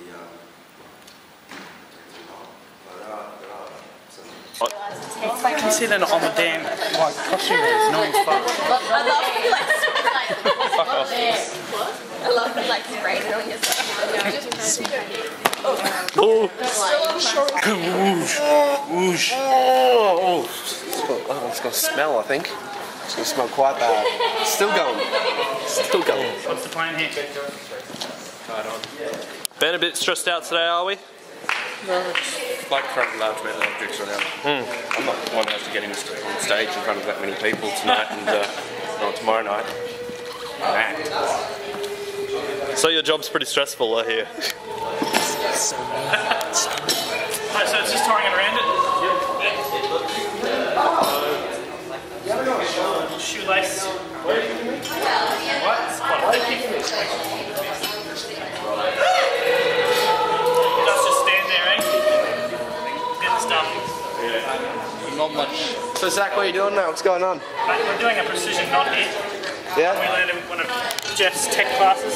takes too long. But there are some. If they can see that on the damn costume, it's no one's fault. I love how you I love how you like sprayed it on yourself. Whoosh. Oh, it's got to smell, I think. It's going to smell quite bad. Still going. Still going. What's the plan here? Ben, a bit stressed out today, are we? No, it's like in front of large metal objects right now. I'm not one who has to get on stage in front of that many people tonight and tomorrow night. So your job's pretty stressful, I hear. So it's just tying it around it? Yep. Shoelace. What? It's quite effective. Just stand there, eh? Get the stuff. Not much. So Zach, what are you doing now? What's going on? Mate, we're doing a precision knot here. Yeah? We learned in one of Jeff's tech classes.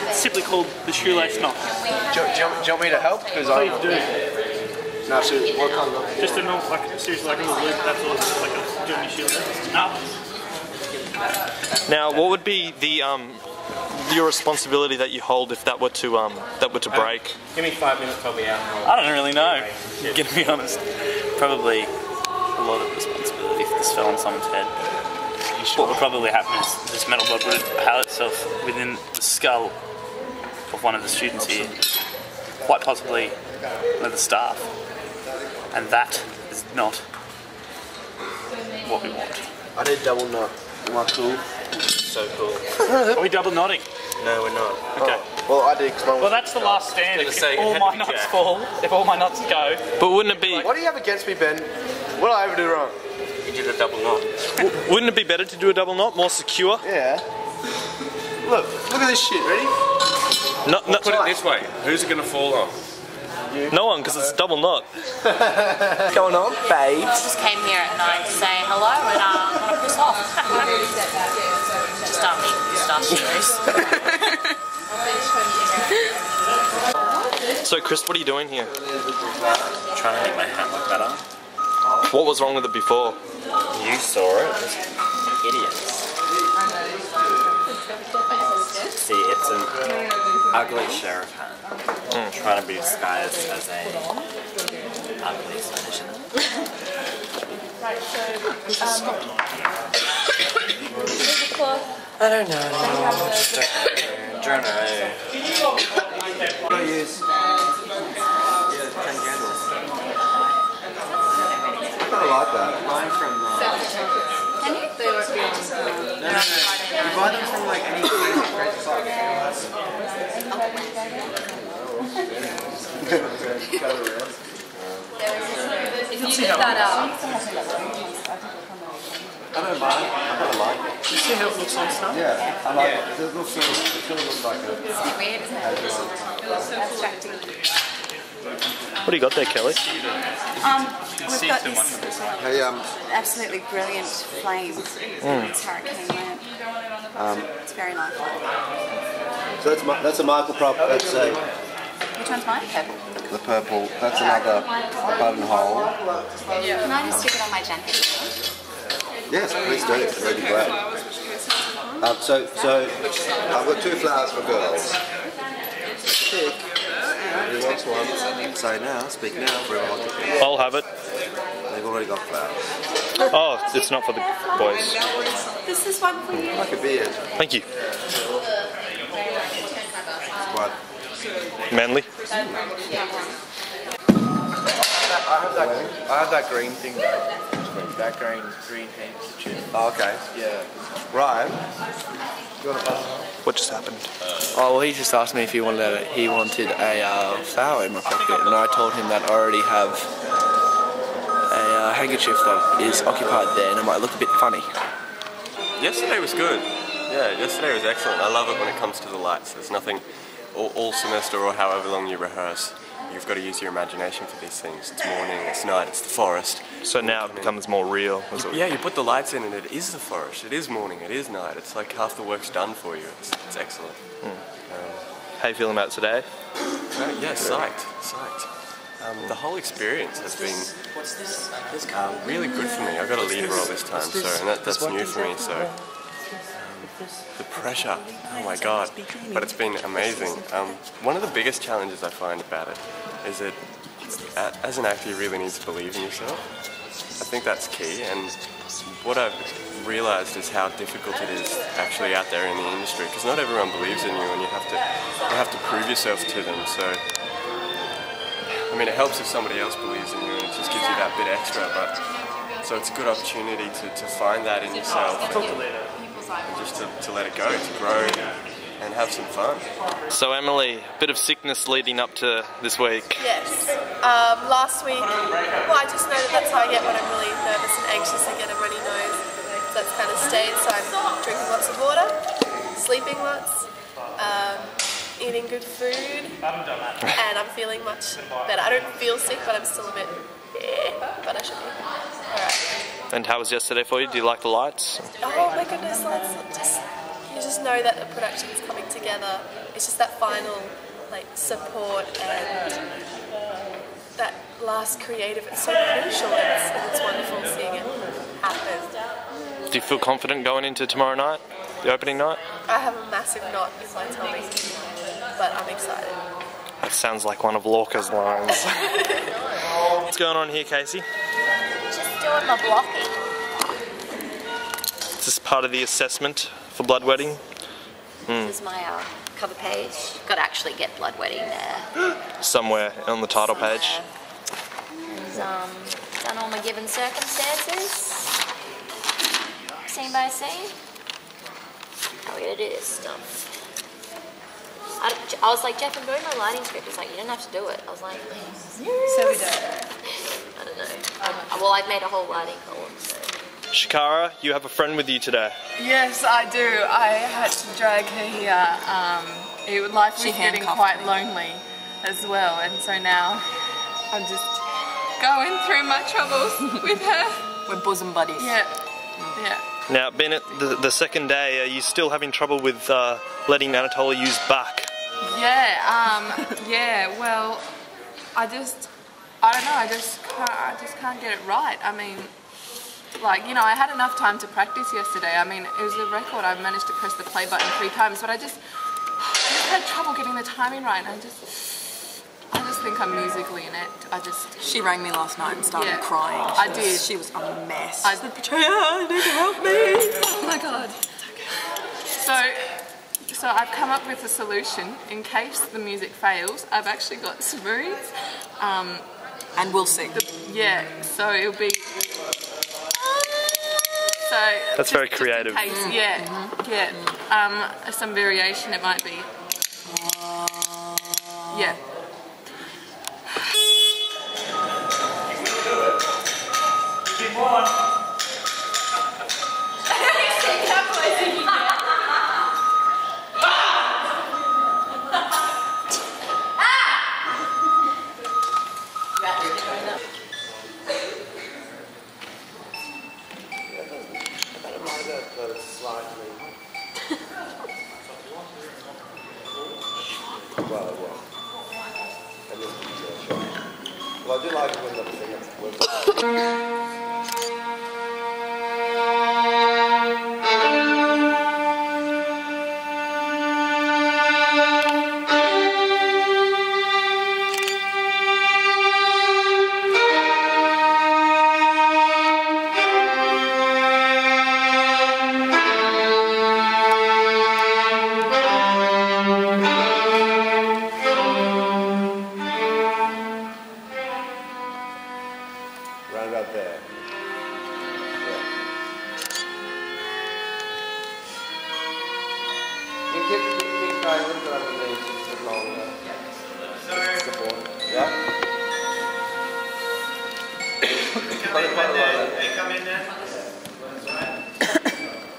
It's simply called the shoelace knot. Do you want me to help? Please do. No, so what kind of knot? Just a normal, like, seriously, like a little loop, that's all, just like doing your shoelace. Up. Now, what would be the your responsibility that you hold if that were to break? Give me 5 minutes, I'll be out. I don't really know, gonna be honest. Probably a lot of responsibility if this fell on someone's head. What would probably happen is this metal rod would impale itself within the skull of one of the students here, quite possibly one of the staff, and that is not what we want. I did double knot. Am I cool? So cool. Are we double knotting? No, we're not. Okay. Well, I did. Well, that's the last stand. If all my knots fall, if all my knots go. But wouldn't it be? What do you have against me, Ben? What did I ever do wrong? You did a double knot. Wouldn't it be better to do a double knot, more secure? Yeah. Look at this shit. Ready? No, put it this way. Who's it going to fall on? No one, because it's a double knot. What's going on, babes? I just came here at 9 to say hello and want to piss off. Just start me pistachios. So, Chris, what are you doing here? Trying to make my hat look better. What was wrong with it before? You saw it. Just idiots. See, it's an ugly sheriff hat. Trying to be disguised as a ugly version. I don't know anymore. Just don't know. I use 10 candles. I kind of like that. Mine from. Can you? They were No. You buy them from like any crazy box. If you did that up. I don't mind. I kind of like it. You see how it looks on stuff? Yeah, I like it. It looks sort of like a. It's weird, isn't it? It looks so abstracting. What do you got there, Kelly? We've got this absolutely brilliant flame. It's hurricane lamp. It's very lifelike. So that's a Michael prop. That's a. Which one's mine? Purple. The purple. That's another buttonhole. Can I just stick it on my jacket? Yes, please do. That'd be great. So I've got 2 flowers for girls. Pick. Who wants one? Say now. Speak now. For everyone. I'll have it. They've already got flowers. Oh, it's not for the boys. This is one for you. Like a beard. Thank you. What? Manly. I have that green thing though. That green handkerchief. Oh, okay. Yeah. Ryan. What just happened? Oh well, he just asked me if he wanted a flower in my pocket, and I told him that I already have a handkerchief that is occupied there, and it might look a bit funny. Yesterday was good. Yeah, yesterday was excellent. I love it when it comes to the lights. There's nothing, all semester or however long you rehearse, you've got to use your imagination for these things. It's morning, it's night, it's the forest. So now it becomes more real. Yeah, you put the lights in and it is the forest, it is morning, it is night. It's like half the work's done for you. It's excellent. How you feeling about today? Yeah, psyched. The whole experience has been really good for me. I got a lead role this time, and that's new for me. So the pressure, oh my god! But it's been amazing. One of the biggest challenges I find about it is that as an actor, you really need to believe in yourself. I think that's key. And what I've realised is how difficult it is actually out there in the industry, because not everyone believes in you, and you have to prove yourself to them. So. I mean, it helps if somebody else believes in you and it just gives you that bit extra, but so it's a good opportunity to find that in yourself and just to let it go, to grow and have some fun. So Emily, a bit of sickness leading up to this week. Yes. Last week, well, I just know that that's how I get when I'm really nervous and anxious. Again, everybody knows that's kind of stayed. So I'm drinking lots of water, sleeping lots, eating good food, and I'm feeling much better. I don't feel sick, but I'm still a bit, but I should be. Alright. And how was yesterday for you? Do you like the lights? Oh my goodness, you just know that the production is coming together. It's just that final support and that last creative. It's so crucial and it's wonderful seeing it happen. Do you feel confident going into tomorrow night, the opening night? I have a massive knot in my tummy, but I'm excited. That sounds like one of Lorca's lines. What's going on here, Casey? Just doing my blocking. Is this part of the assessment for bloodwetting? This is my cover page. Got to actually get bloodwetting there. Somewhere on the title page. And, done all my given circumstances. Scene by scene. How are we going to do this stuff? I was like, Jeff, I'm doing my lighting script. He's like, you don't have to do it. I was like, yes. So we don't. I don't know. Well, I've made a whole lighting column, so. Shikara, you have a friend with you today. Yes, I do. I had to drag her here. Life was getting quite lonely as well, and so now I'm just going through my troubles with her. We're bosom buddies. Yeah, yeah. Now, Bennett, the second day, are you still having trouble with letting Anatola use back? Yeah, well, I don't know, I just can't get it right. I mean, I had enough time to practice yesterday. I mean, it was a record. I managed to press the play button 3 times, but I just had trouble getting the timing right. And I just think I'm musically inept. She rang me last night and started crying. I did. She was a mess. I said, Betrayal, you need to help me. Oh my God. So I've come up with a solution in case the music fails. I've actually got smooth. And we'll sing. So it'll be. That's very creative. Some variation it might be. Yeah. Keep on. Well, I do like it when the thing works. Round out there. Yeah. You keep trying to put underneath just as long as the board. Yeah? Come in there.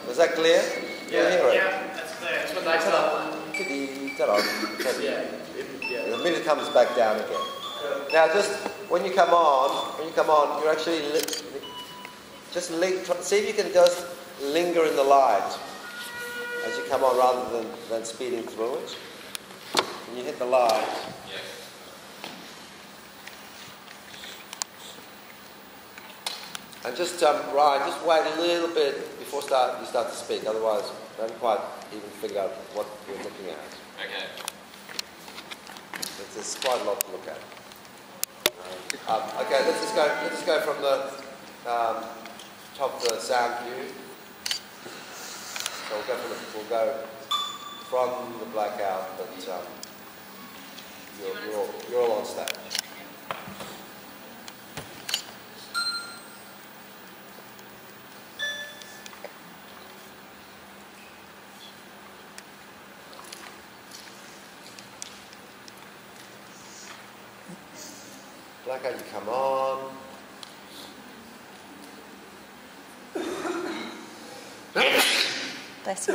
Was that clear? Yeah, that's clear. That's what they The minute comes back down again. Now, just when you come on, you're actually see if you can just linger in the light as you come on, rather than speeding through it. When you hit the light. And just Ryan, just wait a little bit before you start to speak. Otherwise, I haven't quite even figured out what we're looking at. Okay. There's quite a lot to look at. Okay, let's just go from the top of the sound view. So we'll go from the blackout, but you're all on stage. Black Angel, come on. Bless you.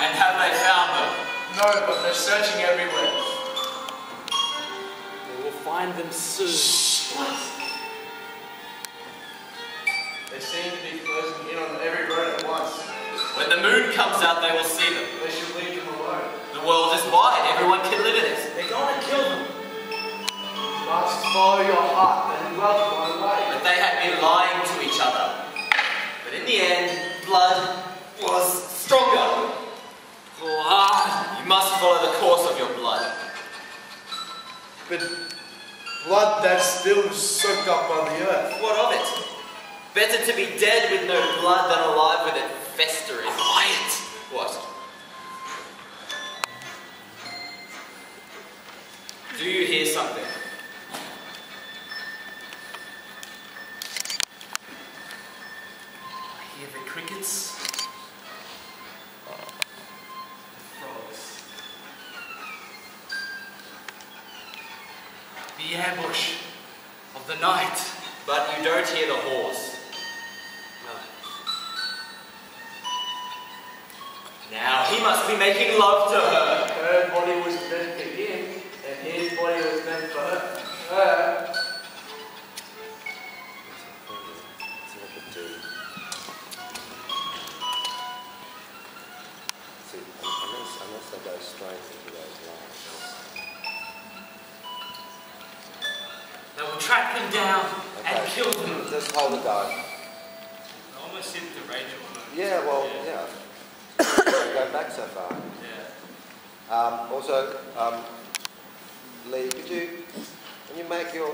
And have they found them? No, but they're searching everywhere. We will find them soon. They seem to be closing in on every road at once. When the moon comes out, they will see them. They should leave them alone. The world is wide. Everyone can live in it. They're going to kill them. You must follow your heart and love one way. But they had been lying to each other. But in the end, blood was stronger. Blood. You must follow the course of your blood. But blood that's still soaked up by the earth. What of it? Better to be dead with no blood than alive with it festering. Quiet. What? Do you hear something? I hear the crickets. Frogs. The ambush of the night. But you don't hear the horse. No. Now he must be making love to her. Her body was meant for him, and his body was meant for her. See, unless they go straight into those lines. They will track them down and kill them. Just hold it down. I almost hit the Rachel one. Yeah, well, yeah. Don't go back so far. Yeah. Also, Lee, could you, when you make your,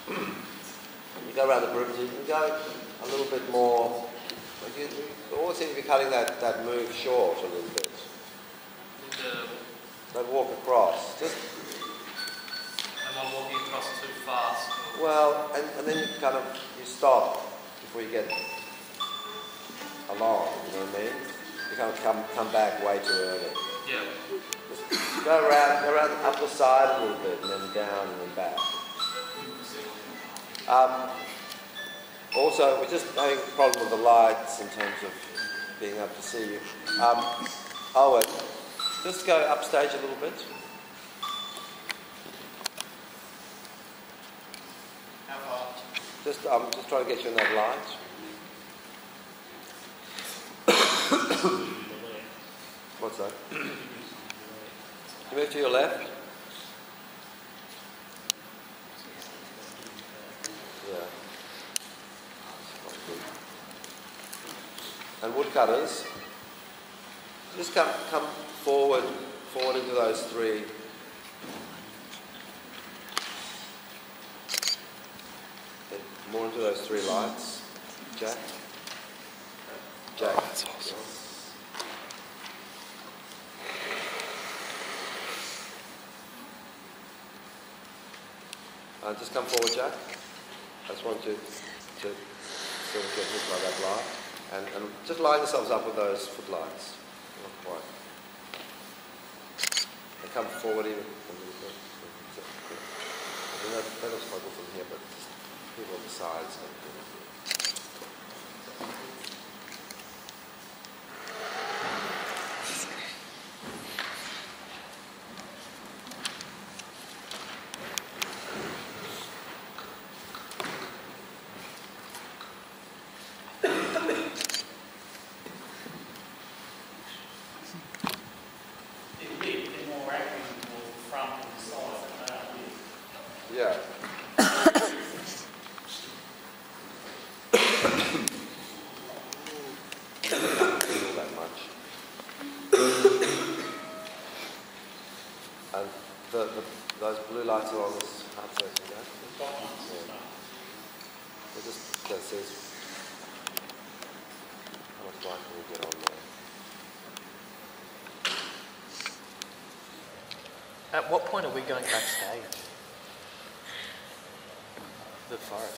you go around the perimeter, you can go a little bit more, like you always seem to be cutting that move short a little bit. Don't walk across. Just, am I walking across too fast? well, and then you stop before you get along, you know what I mean? You kind of come back way too early. Yeah. Just go around up the side a little bit, and then down, and then back. Also, we're just having a problem with the lights in terms of being able to see you. Owen, just go upstage a little bit. How far? Just trying to get you in that light. What's that? You move to your left. Yeah. And woodcutters, just come forward into those three. More into those three lights. Jack. That's awesome. Just come forward, Jack. I just want you to sort of get hit by that light. And just line yourselves up with those footlights. Not quite. And come forward even a little bit. I mean, that looks quite good from here, but people on the sides. those blue lights are on this hard surface, yeah? It just says how much light can we get on there. At what point are we going backstage? The forest.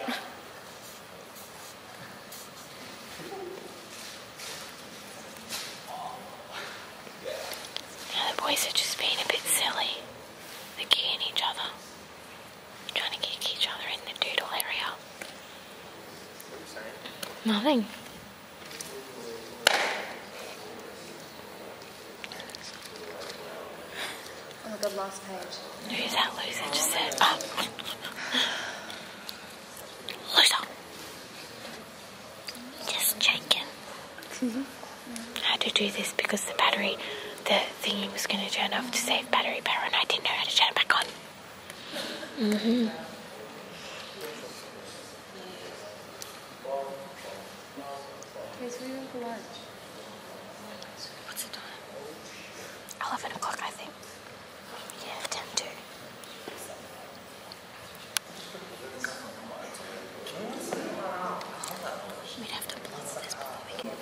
The boys are just being a bit silly. They're kicking each other. Trying to kick each other in the doodle area. What are you saying? Nothing. Oh my god, last page. Who's that loser just said? Oh. Loser. Just checking. I had to do this because the thingy was going to turn off to save battery power and I didn't know how to turn it back on. Where's we going for lunch? What's the time? 11 o'clock, I think. Yeah, 10 to. We'd have to blitz this before we get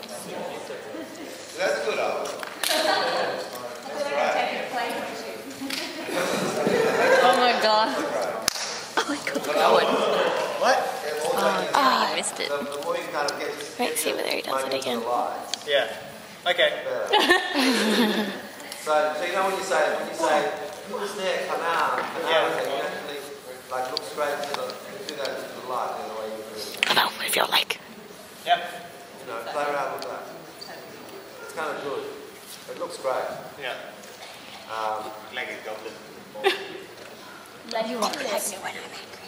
That's good, Al. Oh my god. Oh my god, Owen. What? Oh, you missed it. Let's see whether he does it again. Yeah. Okay. So you know when you say, who was there, come out, and you actually like look straight to the, do that to the light, the way you do it. Come on, move your leg. Yep. You know, play around with that. It's kind of good. It looks great. Yeah. Like a goblin. You won't protect me when I'm angry.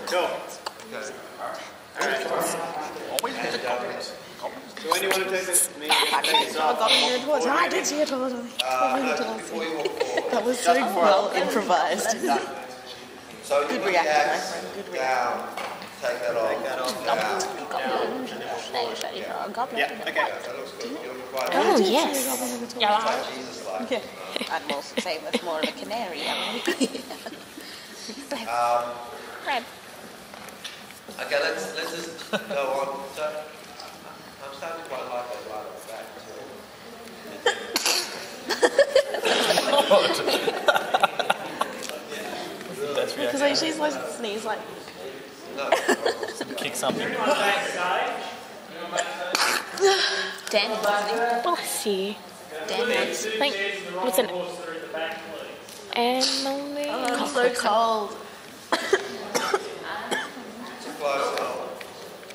Cool. Okay. Alright. Do anyone want to take this? I did see it all. That was so well improvised. So Good you reaction, my axe friend. Good down, take that off. Yeah, okay. That looks good. You look quite Oh, yes. Jesus-like. I'd more say it was more of a canary. Fred. Okay, let's just go on. So I'm starting to quite like that light on the back too. Because like, she's like sneeze like. Kick something. Dan, Bless you. Dan, Like, what's in it? Emily. Oh, I'm so cold.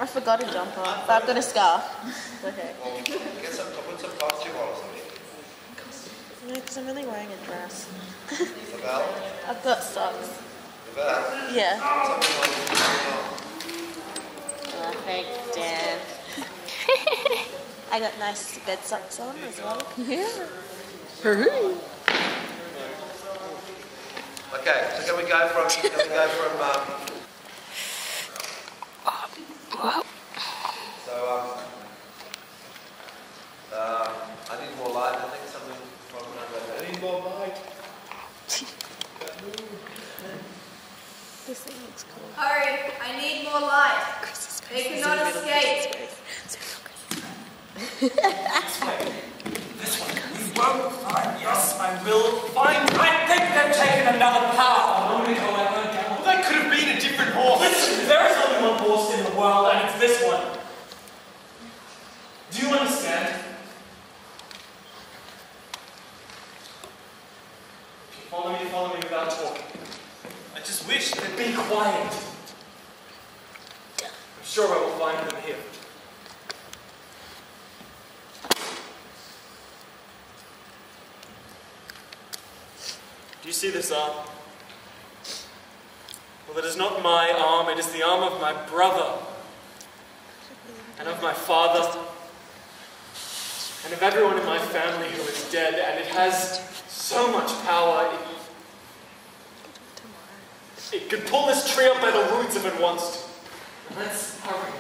I forgot a jumper, but I've got a scarf. Okay. Get some, put some costume on or something. No, because I'm only wearing a dress. The belt? I've got socks. The belt? Yeah. Something on. Oh, thanks, Dan. I got nice bed socks on as well. Yeah. Okay, so can we go from Whoa. so I need more light. I think something from I need more light. This thing looks cool. Hurry, I need more light. They cannot escape. This one. You won't find. Yes, I will find. I think they've taken another path. Well, that could have been a different horse. Listen, there is only one horse in the world, and it's this one. Do you understand? Follow me without talking. I just wish they'd be quiet. I'm sure I will find them here. Do you see this arm? Well, it is not my arm, it is the arm of my brother, and of my father, and of everyone in my family who is dead, and it has so much power. It could pull this tree up by the roots if it wants to. Let's hurry.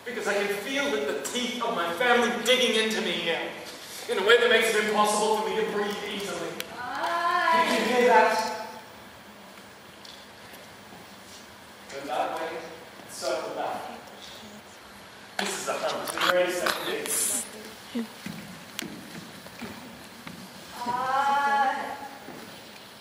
Because I can feel that the teeth of my family digging into me here, in a way that makes it impossible for me to breathe easily. Did you hear that? Go that way, circle back. This is a hunt. Are you ready, second?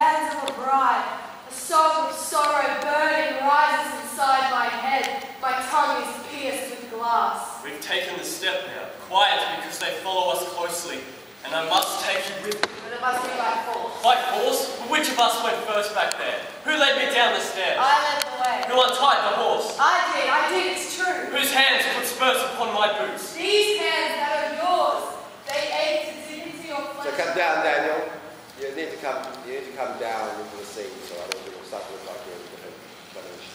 Hands of a bride, a song of sorrow burning rises inside my head. My tongue is pierced with glass. We've taken the step now. Quiet, because they follow us closely, and I must take you with me. But it must be by force. By force? Which of us went first back there? Who led me down the stairs? I led the way. Who untied the horse? I did, it's true. Whose hands put spurs upon my boots? These hands that are yours, they ache to dig into your flesh. So come down, Daniel. You need to come down into the scene, so I don't think it'll start to look like you're in a different dimension.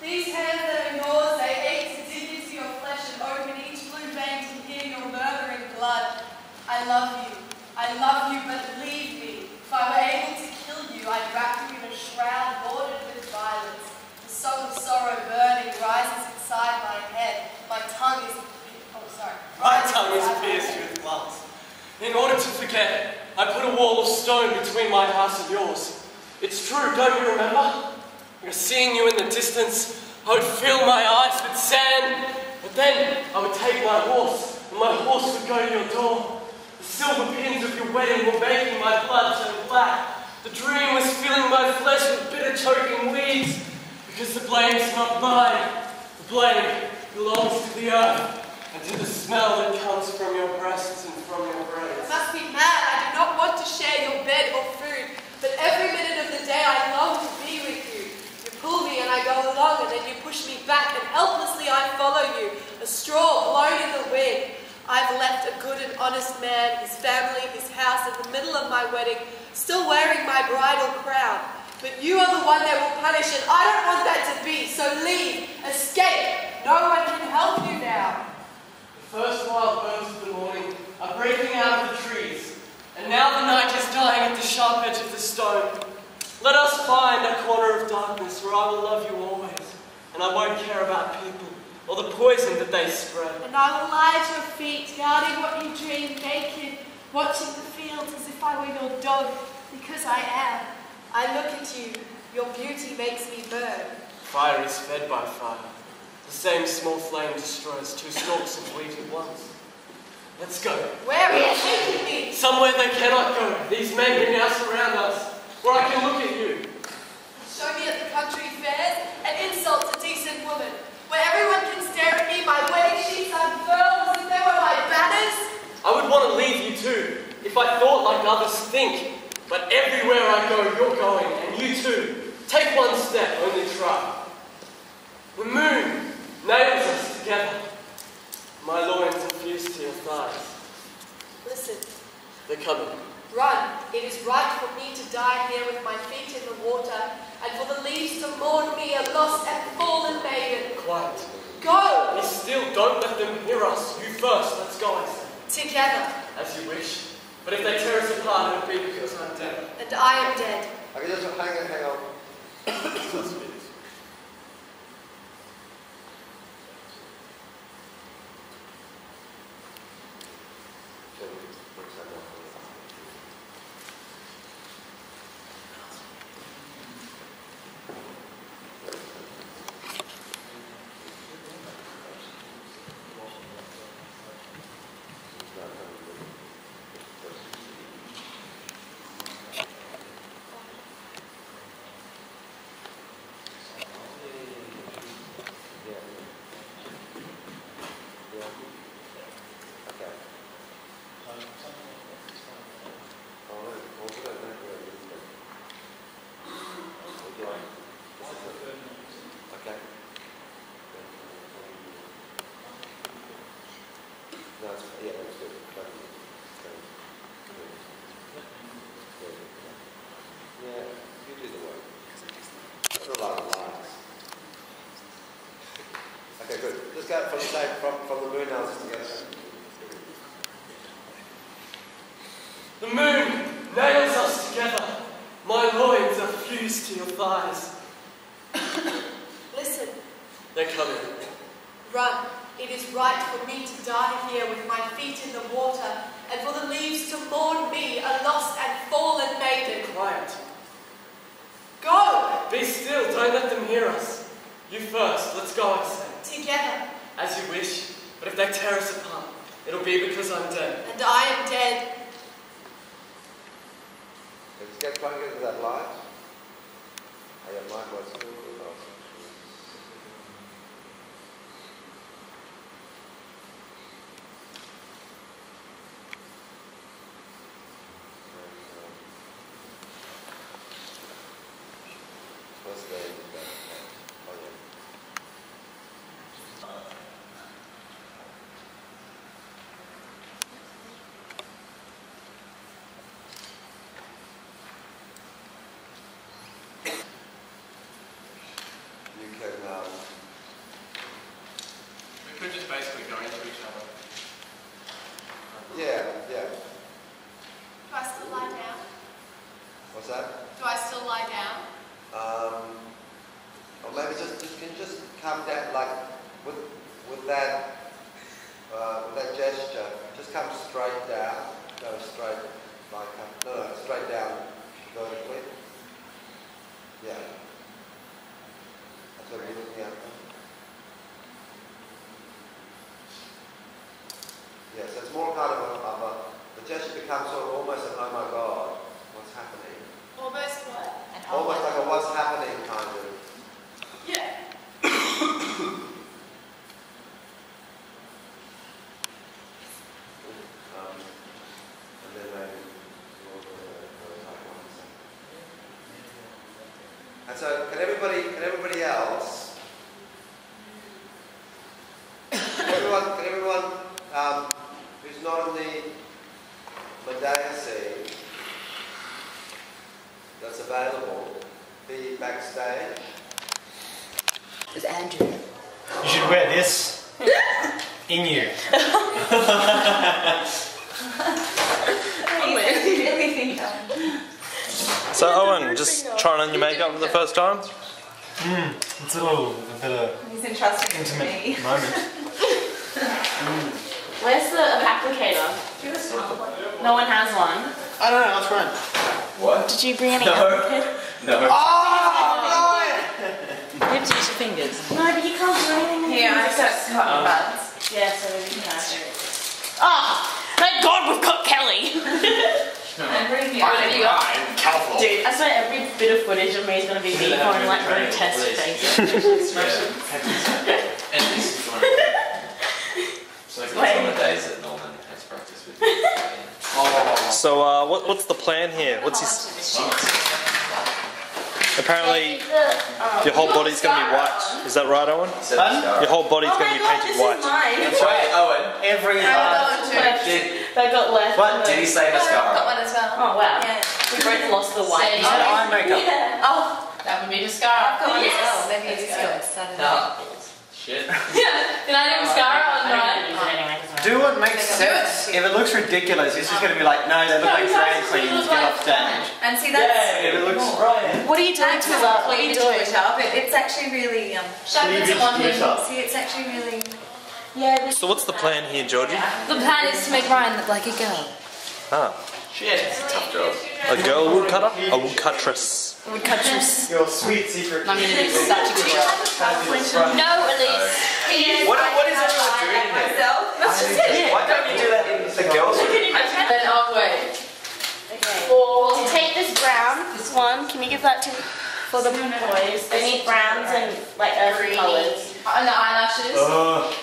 These hands that are yours, they ache to dig into your flesh and open each blue vein to hear your murmuring blood. I love you, but leave me. If I were able to kill you, I'd wrap you in a shroud bordered with violets. The song of sorrow burning rises inside my head. My tongue is pierced with glass. In order to forget, I put a wall of stone between my house and yours. It's true, don't you remember? Seeing you in the distance, I would fill my eyes with sand, but then I would take my horse, and my horse would go to your door. The silver pins of your wedding were making my blood turn black. The dream was filling my flesh with bitter choking weeds, because the blame's not mine. The blame belongs to the earth, and to the smell that comes from your breasts and from your braids. I must be mad. I do not want to share your bed or food, but every minute of the day I long to be with you. You pull me and I go along, and then you push me back, and helplessly I follow you, a straw blown in the wind. I've left a good and honest man, his family, his house in the middle of my wedding, still wearing my bridal crown. But you are the one they will punish, and I don't want that to be, so leave, escape. No one can help you now. The first wild birds of the morning are breaking out of the trees, and now the night is dying at the sharp edge of the stone. Let us find a corner of darkness where I will love you always, and I won't care about people or the poison that they spread. And I will lie at your feet, guarding what you dream, naked, watching the fields as if I were your dog, because I am. I look at you, your beauty makes me burn. Fire is fed by fire. The same small flame destroys 2 stalks of wheat at once. Let's go. Where are you taking me? Somewhere they cannot go. These men who now surround us, where I can look at you. Show me at the country fairs and insult a decent woman, where everyone can stare at me, my wedding sheets unfurled as if they were my banners. I would want to leave you too, if I thought like others think. But everywhere I go, you're going, and you too. Take one step, only try. The moon nails us together. My loins are fused to your thighs. Listen. They're coming. Run. It is right for me to die here with my feet in the water, and for the leaves to mourn me a lost and fallen maiden. Quiet. Go! Be still, don't let them hear us. You first, let's go, I say. Together. As you wish. But if they tear us apart, it'll be because I'm dead. And I am dead. Okay, just hang on. Okay, good. Just go from the same, from the moon houses together. The moon nails us together. My loins are fused to your thighs. Listen. They're coming. Run. It is right for me to die here with my feet in the water, and for the leaves to mourn me, a lost and fallen maiden. Quiet. Go! Be still, don't let them hear us. You first, let's go, I say. Together. As you wish, but if they tear us apart, it'll be because I'm dead. And I am dead. Let's get trying to get to that light. I have my voice too. What's the name of that? Oh, yeah. You can, We could just basically go into each other. yeah. Do I still lie down? What's that? Do I still lie down? Or maybe just can just come down like with that gesture. Just come straight down. Go straight like no, straight down vertically. Yeah. That's what we're looking at. Yes, it's more kind of the gesture becomes sort of almost an oh my god, what's happening? Almost what? Almost like a what's happening kind of. Yeah. And then maybe and so can everybody else can everyone who's not in the Medea scene that's available be backstage? It's Andrew. You should wear this in you. So Owen, just trying on your makeup for the first time? It's a bit of He's entrusted to intimate me. moment. Where's the applicator? No one has one. I don't know, I'll try. What? Did you bring any No. applicator? No. Oh, You have to use your fingers. no, but you can't do anything. Yeah, I just got cotton buds. Yeah, so we can have it. Oh, thank God we've got Kelly. And bring the What have you got? Colourful. Dude, I swear every bit of footage of me is going to be me going like grotesque faces. So it's on the days that Norman has practice with me. So what's the plan here? What's his... Apparently your whole body's going to be white. Is that right, Owen? Your whole body's going to be painted white. That's right, Owen. Every They got left. What? Did he say mascara? Got one as well. Oh wow. Yeah. We both lost the white. Is that eye makeup? Yeah. Oh, that would be mascara. I've got one as Yes. well. Maybe it's good. Saturday. No. Shit. Did I do mascara or not? Do what makes sense. If it looks ridiculous, it's just going to be like, no, they look like drag queens, get off stage. And see, that's... If it looks... What are you doing to it? What are you doing? It's actually really... See, it's actually really... Yeah. So what's the plan here, Georgie? The plan is to make Ryan look like a girl. Ah. Shit, it's a tough job. A girl woodcutter? A woodcuttress. Woodcuttress. Your sweet secret. I'm going to do such a good job. No, Elise. What is everyone doing in there? That's just it. Why don't you do that in the girls' room? Then I'll wait. Or take this brown, this one. Can you give that to for the boys? They need browns and like earthy colours. And the eyelashes.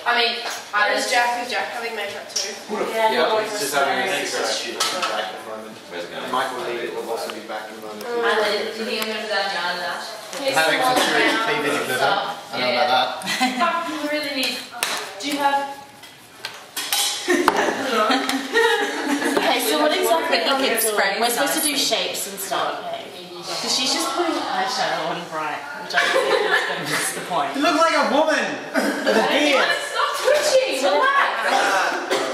I mean, Where is Jack? Is Jack having makeup too? Yeah, the boys He's just are having an so extra shoot back at the moment. Where's it going? Michael Lee will also be back in the moment. eyelid. Do you think I'm going to do that in your eyelash? Having some serious cleavage glitter. I know about that. You really need. Do you have? Okay, so what exactly are we doing? We're supposed to do shapes and stuff. Because she's just putting eyeshadow on bright, which I think is going to miss the point. You look like a woman with a beard. Stop twitching! Relax!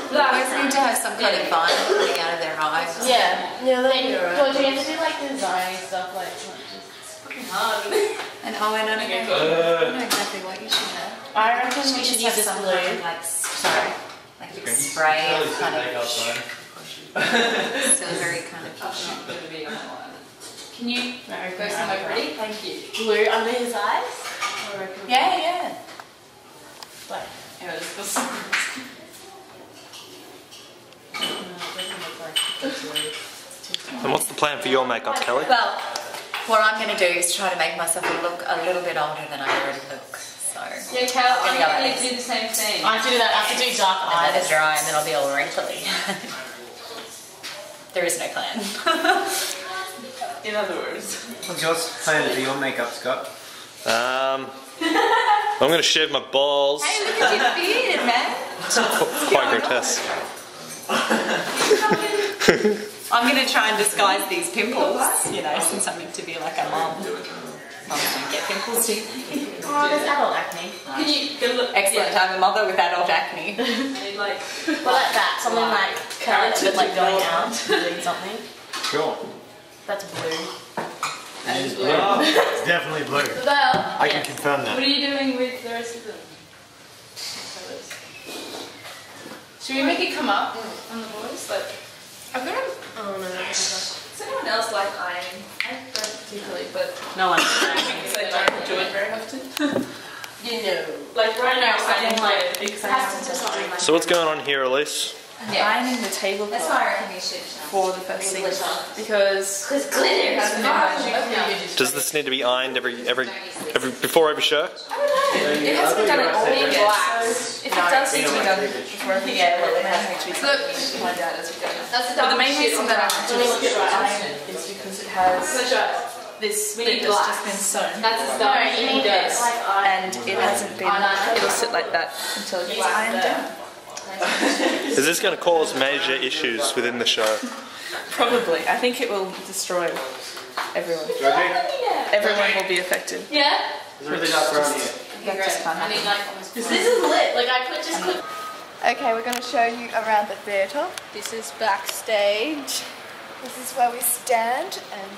Boys need to have some kind of fun coming out of their eyes. Yeah. Yeah, then George, you have to do like design stuff, like not just. It's fucking hard. And Owen, I don't know exactly what you should have. I reckon we should use this glue. Like, sorry, like spray kind of. Still very kind of. Can you go somewhere ready? Thank you. Blue under his eyes? Yeah, yeah. Like, anyway, this feels so gross. And what's the plan for your makeup, Kelly? Well, what I'm going to do is try to make myself look a little bit older than I already look. So yeah, Cal, I'm going to do the same thing. I have to do that. I have to do dark eyes. And let it dry, and then I'll be all wrinkly. There is no plan. In other words. What's your plan for your makeup, Scott? I'm going to shave my balls. Hey, look at your beard, man. Quite grotesque. I'm going to try and disguise these pimples, you know, since I'm meant to be like a mum. Mums don't get pimples, do they? Oh, there's adult acne. Can you go look? Excellent. Yeah. I'm a mother with adult acne. Like, well, like that. Something like carrot with like going out. Something. Sure. That's blue. It's blue. It's definitely blue. Well, I can confirm that. What are you doing with the rest of them? Should we make it come up on the boys? Like, I've got a... Oh no. Does anyone else like ironing? I don't particularly, but... No one. Because I don't do it very often. You know. Like right now, I'm like... It has to something like... So what's going on here, Elise? Yeah. Ironing the tablecloth. That's why I reckon you should. For the first thing. Because glitter hasn't been Does this need to be ironed before every show? It hasn't been done at all yet, so if it does need to be done before every show, well, it has to be something we should find out as we go. But the main reason that I want to iron it is because it has this bit that's just been sewn. And it hasn't been, it'll sit like that until it gets ironed down. Is this going to cause major issues within the show? Probably. I think it will destroy everyone. Everyone will be affected. Yeah? It's really dark around here. That just can't happen. This is lit. Like I just click. Okay, we're going to show you around the theatre. This is backstage. This is where we stand, and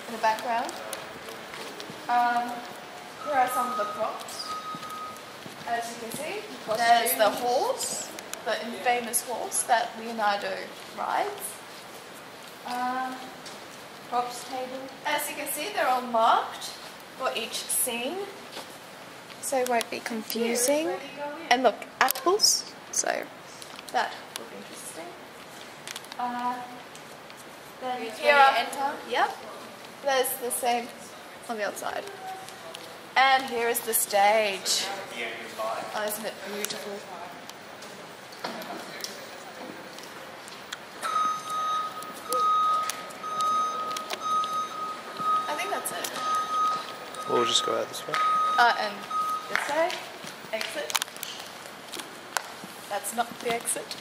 in the background. Here are some of the props. As you can see, there's the horse, the infamous horse that Leonardo rides. Props table. As you can see, they're all marked for each scene, so it won't be confusing. And look, apples, so that will be interesting. Then here you enter, yep, there's the same on the outside. And here is the stage. Oh, isn't it beautiful? I think that's it. We'll just go out this way. And this way, exit. That's not the exit.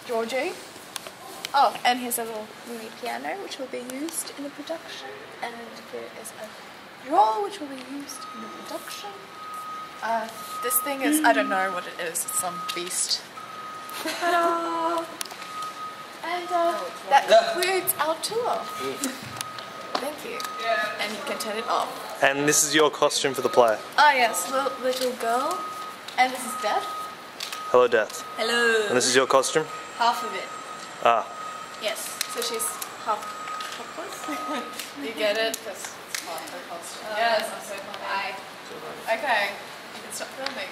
Georgie. Oh, and here's a little mini piano which will be used in the production. And here is a drawer which will be used in the production. This thing is, I don't know what it is, it's some beast. Ta-da! And that concludes our tour. Thank you. And you can turn it off. And this is your costume for the play. Ah yes, little girl. And this is Death. Hello, Death. Hello. And this is your costume? Half of it. Ah. Yes, so she's half topless. You get it? Because it's part of the costume. Yes, I'm so funny. Okay, you can stop filming.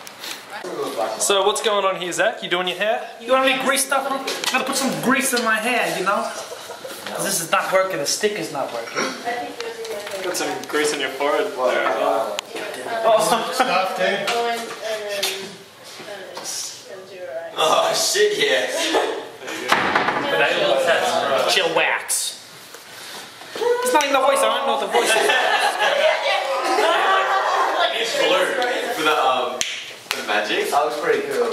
Right. So what's going on here, Zach? You doing your hair? You want any grease stuff on? I gotta put some grease in my hair, you know? This is not working, the stick is not working. Got some grease on your forehead there as well. Oh, stuff, dude. Oh shit, yeah. Potato test. Chill wax. It's not even the voice, I don't know what the voice is. It's blue. For the magic. That was pretty cool.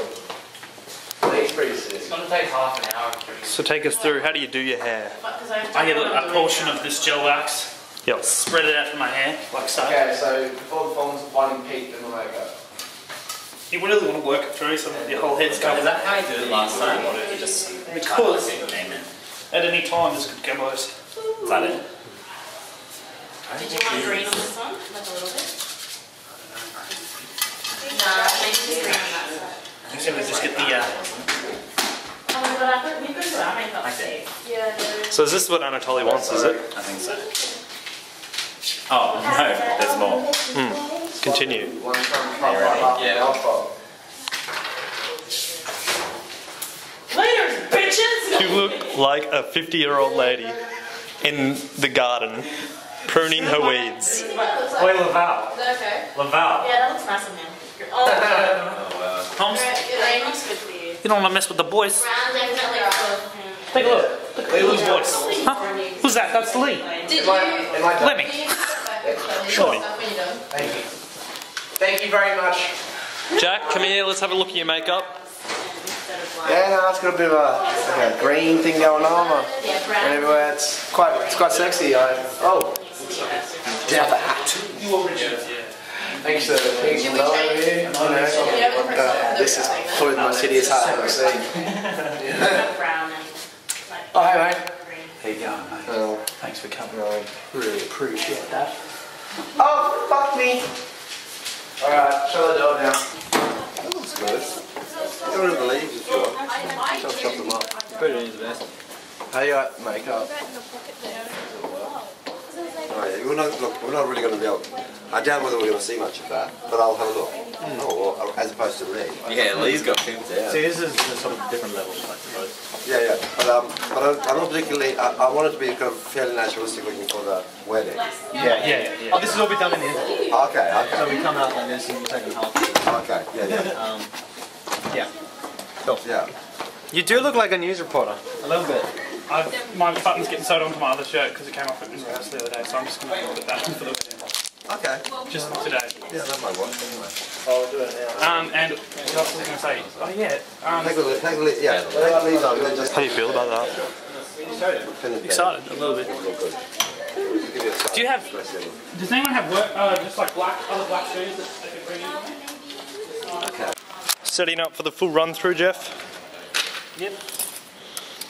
He's pretty sick. It's gonna take half an hour. So take us through, how do you do your hair? I get a portion of this gel wax. Yep. Spread it out for my hair, like so. Okay, so before the phone's biting Pete, then we'll make up. You really want to work it through so that your whole head's covered. Is that how you did it last time? Or did you just Because at any time this could come loose. Is that it? Did you want green on this one? Like a little bit? No, maybe just green on that side. So we just get the So is this what Anatoly wants, is it? I think so. Oh, no, there's more. Continue. Yeah. Layers, bitches! You look like a 50-year-old lady in the garden pruning her weeds. Wait, Laval. Is that okay? Laval. Yeah, that looks massive, man. Oh, Tom's, Rain looks good for you. you don't want to mess with the boys. Brown definitely for him. Take a look. Look at Lee's voice. Huh? Who's that? That's Lee. Did you? Lemmy. Shorty. Thank you. Thank you very much. Jack, come here, let's have a look at your makeup. Yeah, no, it's got a bit of a green thing going on and everywhere. It's quite sexy. Oh, down the hat. Thanks for being over here. You know, this is probably the most hideous hat I've ever seen. Oh, hey mate. How you going, mate? Thanks for coming. Really appreciate that. Oh, fuck me. Alright, shut the door now. That looks good. Get rid of the leaves if you want. Chop them up. Put it in the best. How you got makeup? Oh, yeah, we're not really going to be able. I doubt whether we're going to see much of that, but I'll have a look. Oh, well, as opposed to Lee. Yeah, Lee's got pins there. See, this is the sort of different levels, I suppose. Yeah, but I'm not particularly. I want it to be kind of fairly naturalistic looking for the wedding. Yeah. Oh, this has all been done in the interview. Okay. So we come out like this and we'll take them half. Okay. Yeah. Yeah. Cool. Yeah. You do look like a news reporter. A little bit. My button's getting sewed onto my other shirt because it came off in rehearsal the other day, so I'm just going to put that on for the wedding. Okay. Just today. Yeah, that might work anyway. I'll do it now. And what else was I going to say? Oh yeah. Take the leaves on. Then just. How do you feel about that? Excited a little bit. Do you have? Does anyone have work? Just like other black shoes that they could bring in? Okay. Setting up for the full run through, Jeff? Yep.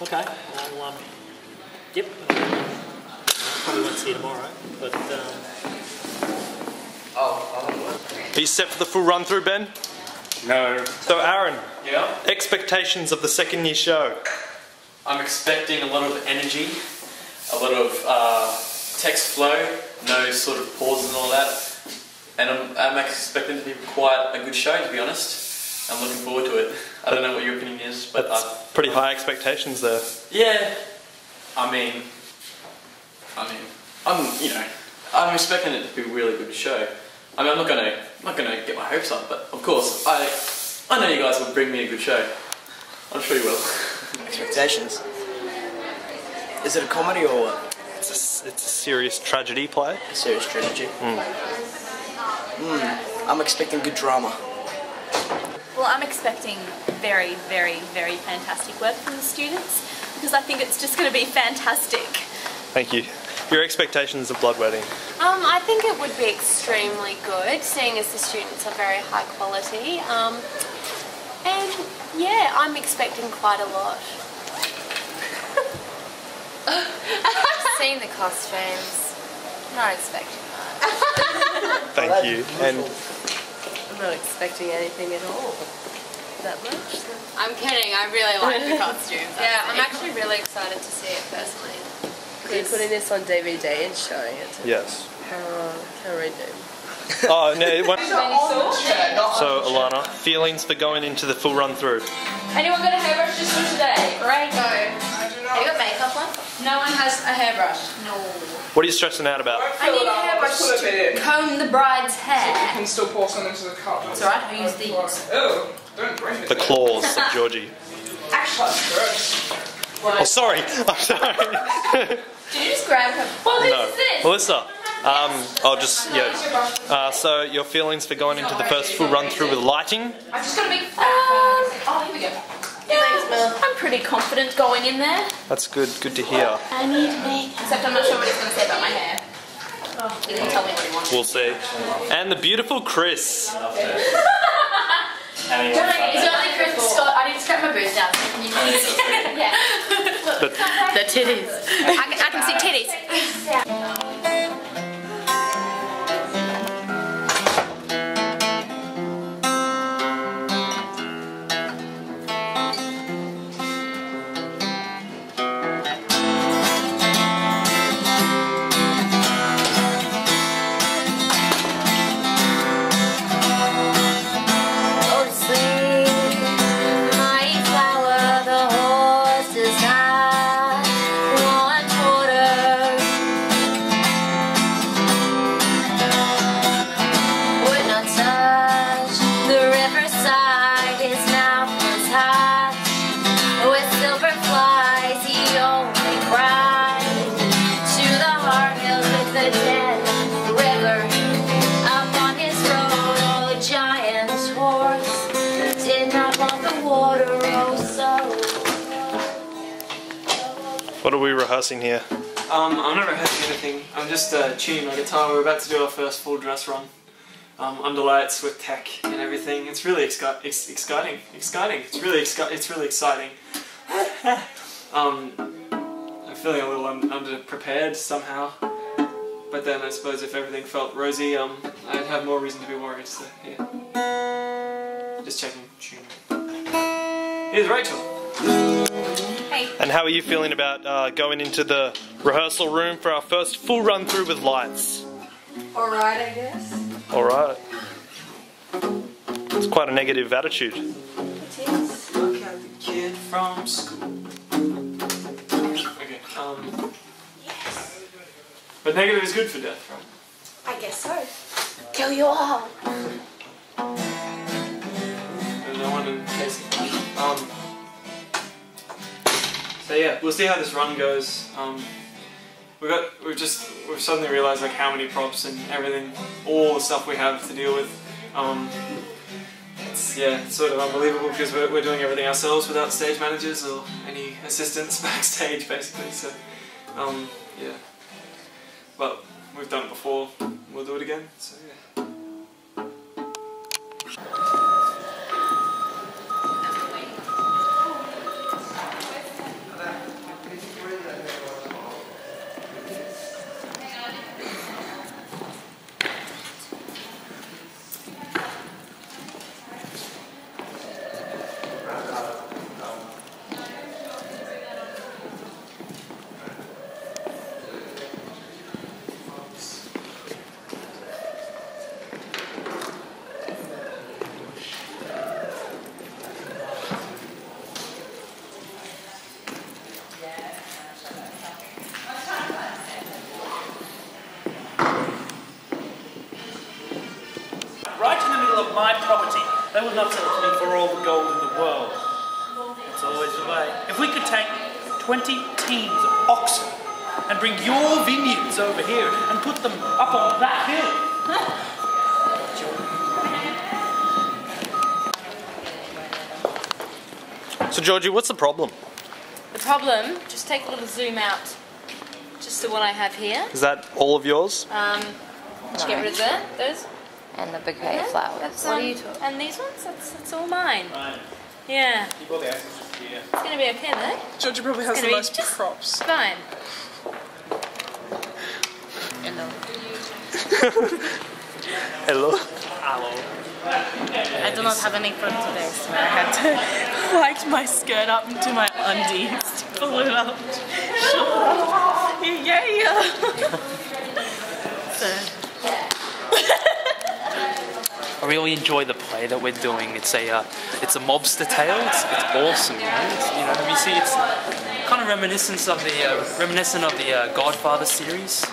Okay. Yep. Probably won't see you tomorrow, but. Are you set for the full run through, Ben? No. So, Aaron. Yeah? Expectations of the second year show? I'm expecting a lot of energy, a lot of text flow, no sort of pauses and all that. And I'm expecting it to be quite a good show, to be honest. I'm looking forward to it. I don't know what your opinion is, but That's pretty high expectations there. yeah. I'm expecting it to be a really good show. I mean, I'm not gonna get my hopes up, but of course, I know you guys will bring me a good show. I'm sure you will. Expectations. Is it a comedy or what? It's a serious tragedy play. A serious tragedy. I'm expecting good drama. Well, I'm expecting very, very, very fantastic work from the students because I think it's just going to be fantastic. Thank you. Your expectations of Blood Wedding? I think it would be extremely good, seeing as the students are very high quality. And yeah, I'm expecting quite a lot. Seeing the costumes, not expecting much. Thank you. And I'm not expecting anything at all. That much. I'm kidding, I really like the costumes. Yeah, I'm actually really excited to see it personally. Are you putting this on DVD and showing it? yes. How are you doing? Oh, no, it won't. So, Alana, feelings for going into the full run through? Anyone got a hairbrush just for today? Great. No. Have you got makeup on? No one has a hairbrush. No. What are you stressing out about? I need a hairbrush to comb the bride's hair. You can still pour some into the cup. It's alright, I use these. Oh, don't bring it. The claws of Georgie. Actually. Oh, sorry. I'm sorry. Did you just grab her? What is this? Melissa. I'll just, yeah. So, your feelings for going into the first full run through with lighting? I just got a big oh, here we go. Yeah, I'm pretty confident going in there. That's good. Good to hear. I need makeup. Except I'm not sure what he's going to say about my hair. Oh, he didn't tell me what he wanted. We'll see. And the beautiful Chris. Is it only Chris Scott? I need to strap my boots down. Can you yeah. The titties. I can see titties. What are we rehearsing here? I'm not rehearsing anything. I'm just tuning my guitar. We're about to do our first full dress run. Under lights with tech and everything. It's really exciting. It's really exciting. I'm feeling a little under-prepared somehow. But then I suppose if everything felt rosy, I'd have more reason to be worried. So yeah. Just checking tuning. Here's Rachel. Hey. And how are you feeling about going into the rehearsal room for our first full run through with lights? Alright, I guess. Alright. It's quite a negative attitude. It is. Look at the kid from school. Okay, but negative is good for death, right? I guess so. Kill you all. There's no one in case. So yeah, we'll see how this run goes. We've suddenly realised like how many props and everything, all the stuff we have to deal with. It's sort of unbelievable because we're doing everything ourselves without stage managers or any assistants backstage, basically. So yeah, but we've done it before. We'll do it again. So yeah. Right in the middle of my property. They would not sell it to me for all the gold in the world. It's always the way. If we could take 20 teams of oxen and bring your vineyards over here and put them up on that hill. So Georgie, what's the problem? The problem, just take a little zoom out. Just the one I have here. Is that all of yours? Did you get rid of those? And the bouquet of flowers. That's, What are you talking? and these ones? That's all mine. Right. Yeah. Keep all the assets just here. It's going to be okay though. Georgia probably has It's the gonna be most just props. Fine. Hello. Hello. I do not have any fun today, so I had to light my skirt up into my undies to pull it up. Yeah. So. I really enjoy the play that we're doing. It's a mobster tale. It's awesome, right? Have you seen? It's kind of reminiscent of the Godfather series.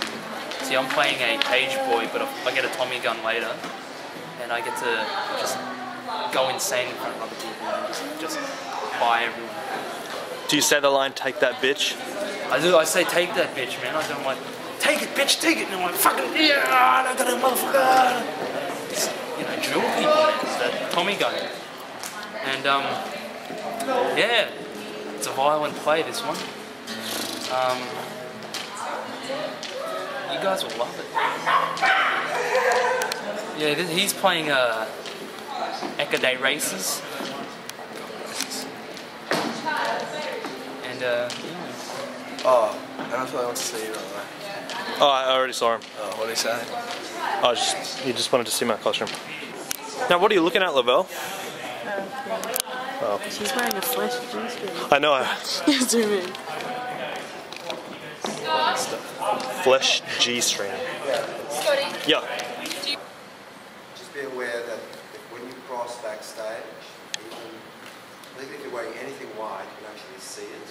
See, I'm playing a page boy, but I get a Tommy gun later, and I get to just go insane in front of other people and just buy everyone. Do you say the line, "Take that bitch"? I do. I say, "Take that bitch, man." I don't like, "Take it, bitch, take it," and I'm like, "Fucking yeah, I got a motherfucker." Drill people, man. It's that Tommy gun. And yeah, it's a violent play, this one. You guys will love it. Yeah, he's playing Echo Races. And yeah. Oh, I don't really want to see you, by the way. Oh, I already saw him. Oh, what did he say? He just wanted to see my costume. Now, what are you looking at, Lavelle? Oh. She's wearing a flesh G-string. I know. Zoom in. Flesh G-string. Scotty. Yeah. Just be aware that when you cross backstage, even if you're wearing anything white, you can actually see it.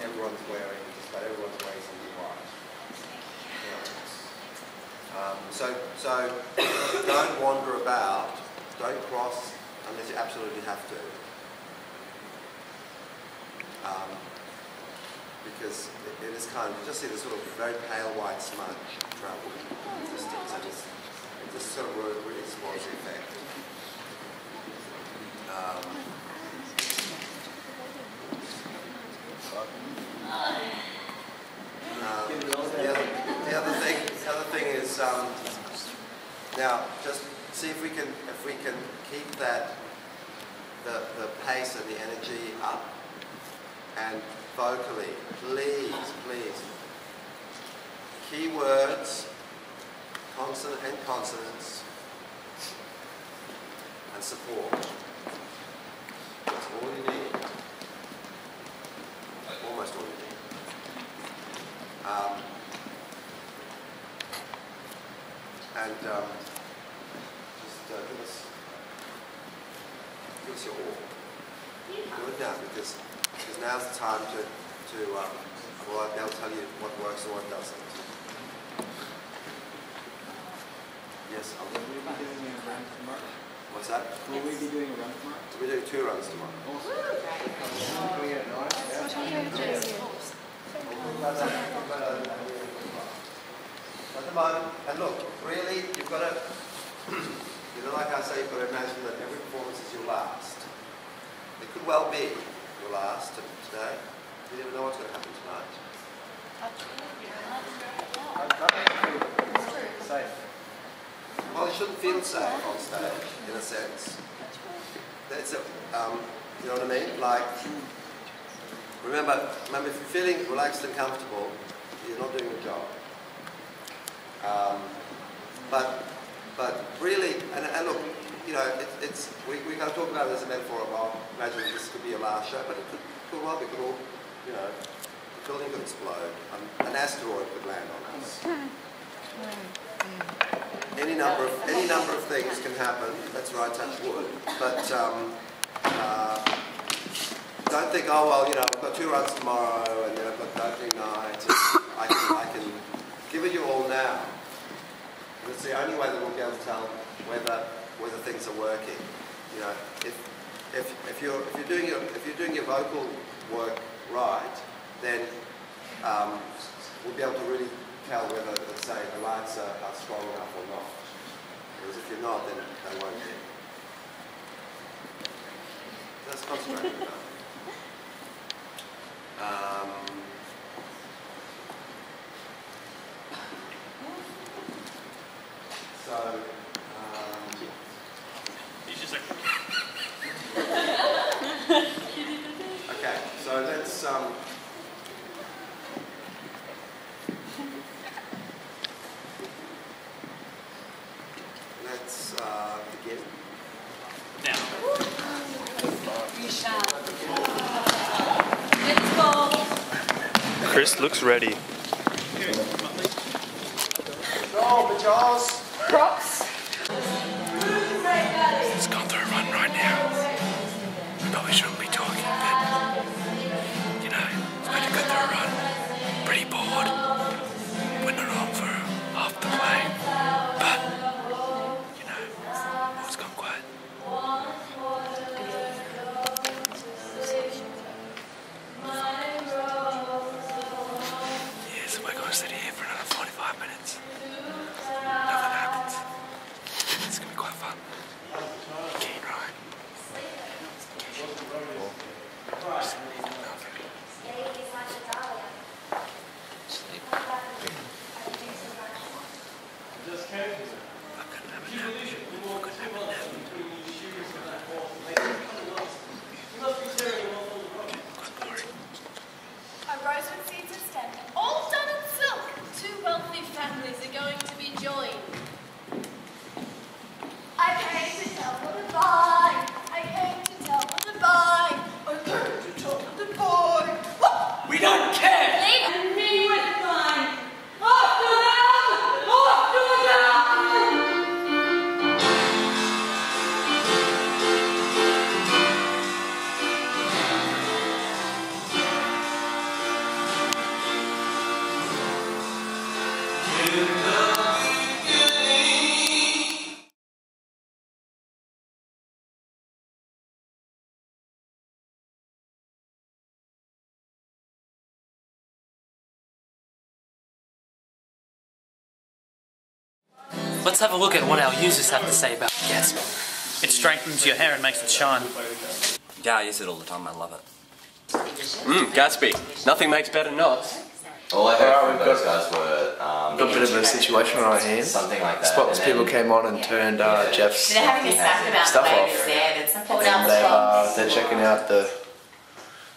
Everyone's wearing, just about everyone's wearing something white. So don't wander about, don't cross unless you absolutely have to. Because it is kind of, you just see this sort of very pale white smudge travel. It just sort of really spoils the effect. see if we can keep that the pace and the energy up, and vocally, please, keywords, consonant and consonants, and support. That's all you need. Almost all you need. Just give us your all. Do it now, because now's the time well, they'll tell you what works and what doesn't. Yes, I'll be doing a run tomorrow. What's that? Will we be doing a run tomorrow? We're doing 2 runs tomorrow. At the moment, and look, really, you've got to, like I say, you've got to imagine that every performance is your last. It could well be your last today. You never know what's going to happen tonight. Safe. Well, you shouldn't feel safe on stage, in a sense. It's you know what I mean? Like, remember, if you're feeling relaxed and comfortable, you're not doing your job. But really, and look, you know, we kind of talk about it as a metaphor of, well, imagine this could be your last show, but it could well be, all, you know, the building could explode, an asteroid could land on us. Any number of things can happen. That's right, touch wood. But don't think, oh well, you know, I've got 2 runs tomorrow, and then I've got the opening night. I can give it your all now. And it's the only way that we'll be able to tell whether things are working. You know, if you're doing your vocal work right, then we'll be able to really tell whether, let's say, the lights are strong enough or not. Because if you're not, then they won't be. That's concentrating enough. Okay, so let's begin. Now. Let's go. Chris looks ready. No, Charles. Crocs. It's gone through a run right now. We probably shouldn't be talking, but you know, it's going to go through a run. Pretty bored. We're not on for half the play, but you know, all's gone quiet. Yeah, so we're going to sit here for another 45 minutes. Nothing happens. It's going to be quite fun. Keen, right? A rosewood seeds and stem, all done in silk. 2 wealthy families are going to be joined. I came to tell them goodbye. I came to tell them goodbye. I came to tell them goodbye. Oh! We don't care! And me with the line. After them! After them! Let's have a look at what our users have to say about Gatsby. It strengthens your hair and makes it shine. Yeah, I use it all the time. I love it. Gatsby. Nothing makes better knots. All I heard Alright, from we've those got- guys were We've got a bit of a situation on our hands. something like that. Spotless and then- people came on and turned Jeff's They're having a snack about stuff the way off. it's there. It's pulled And out the spots. they're checking out the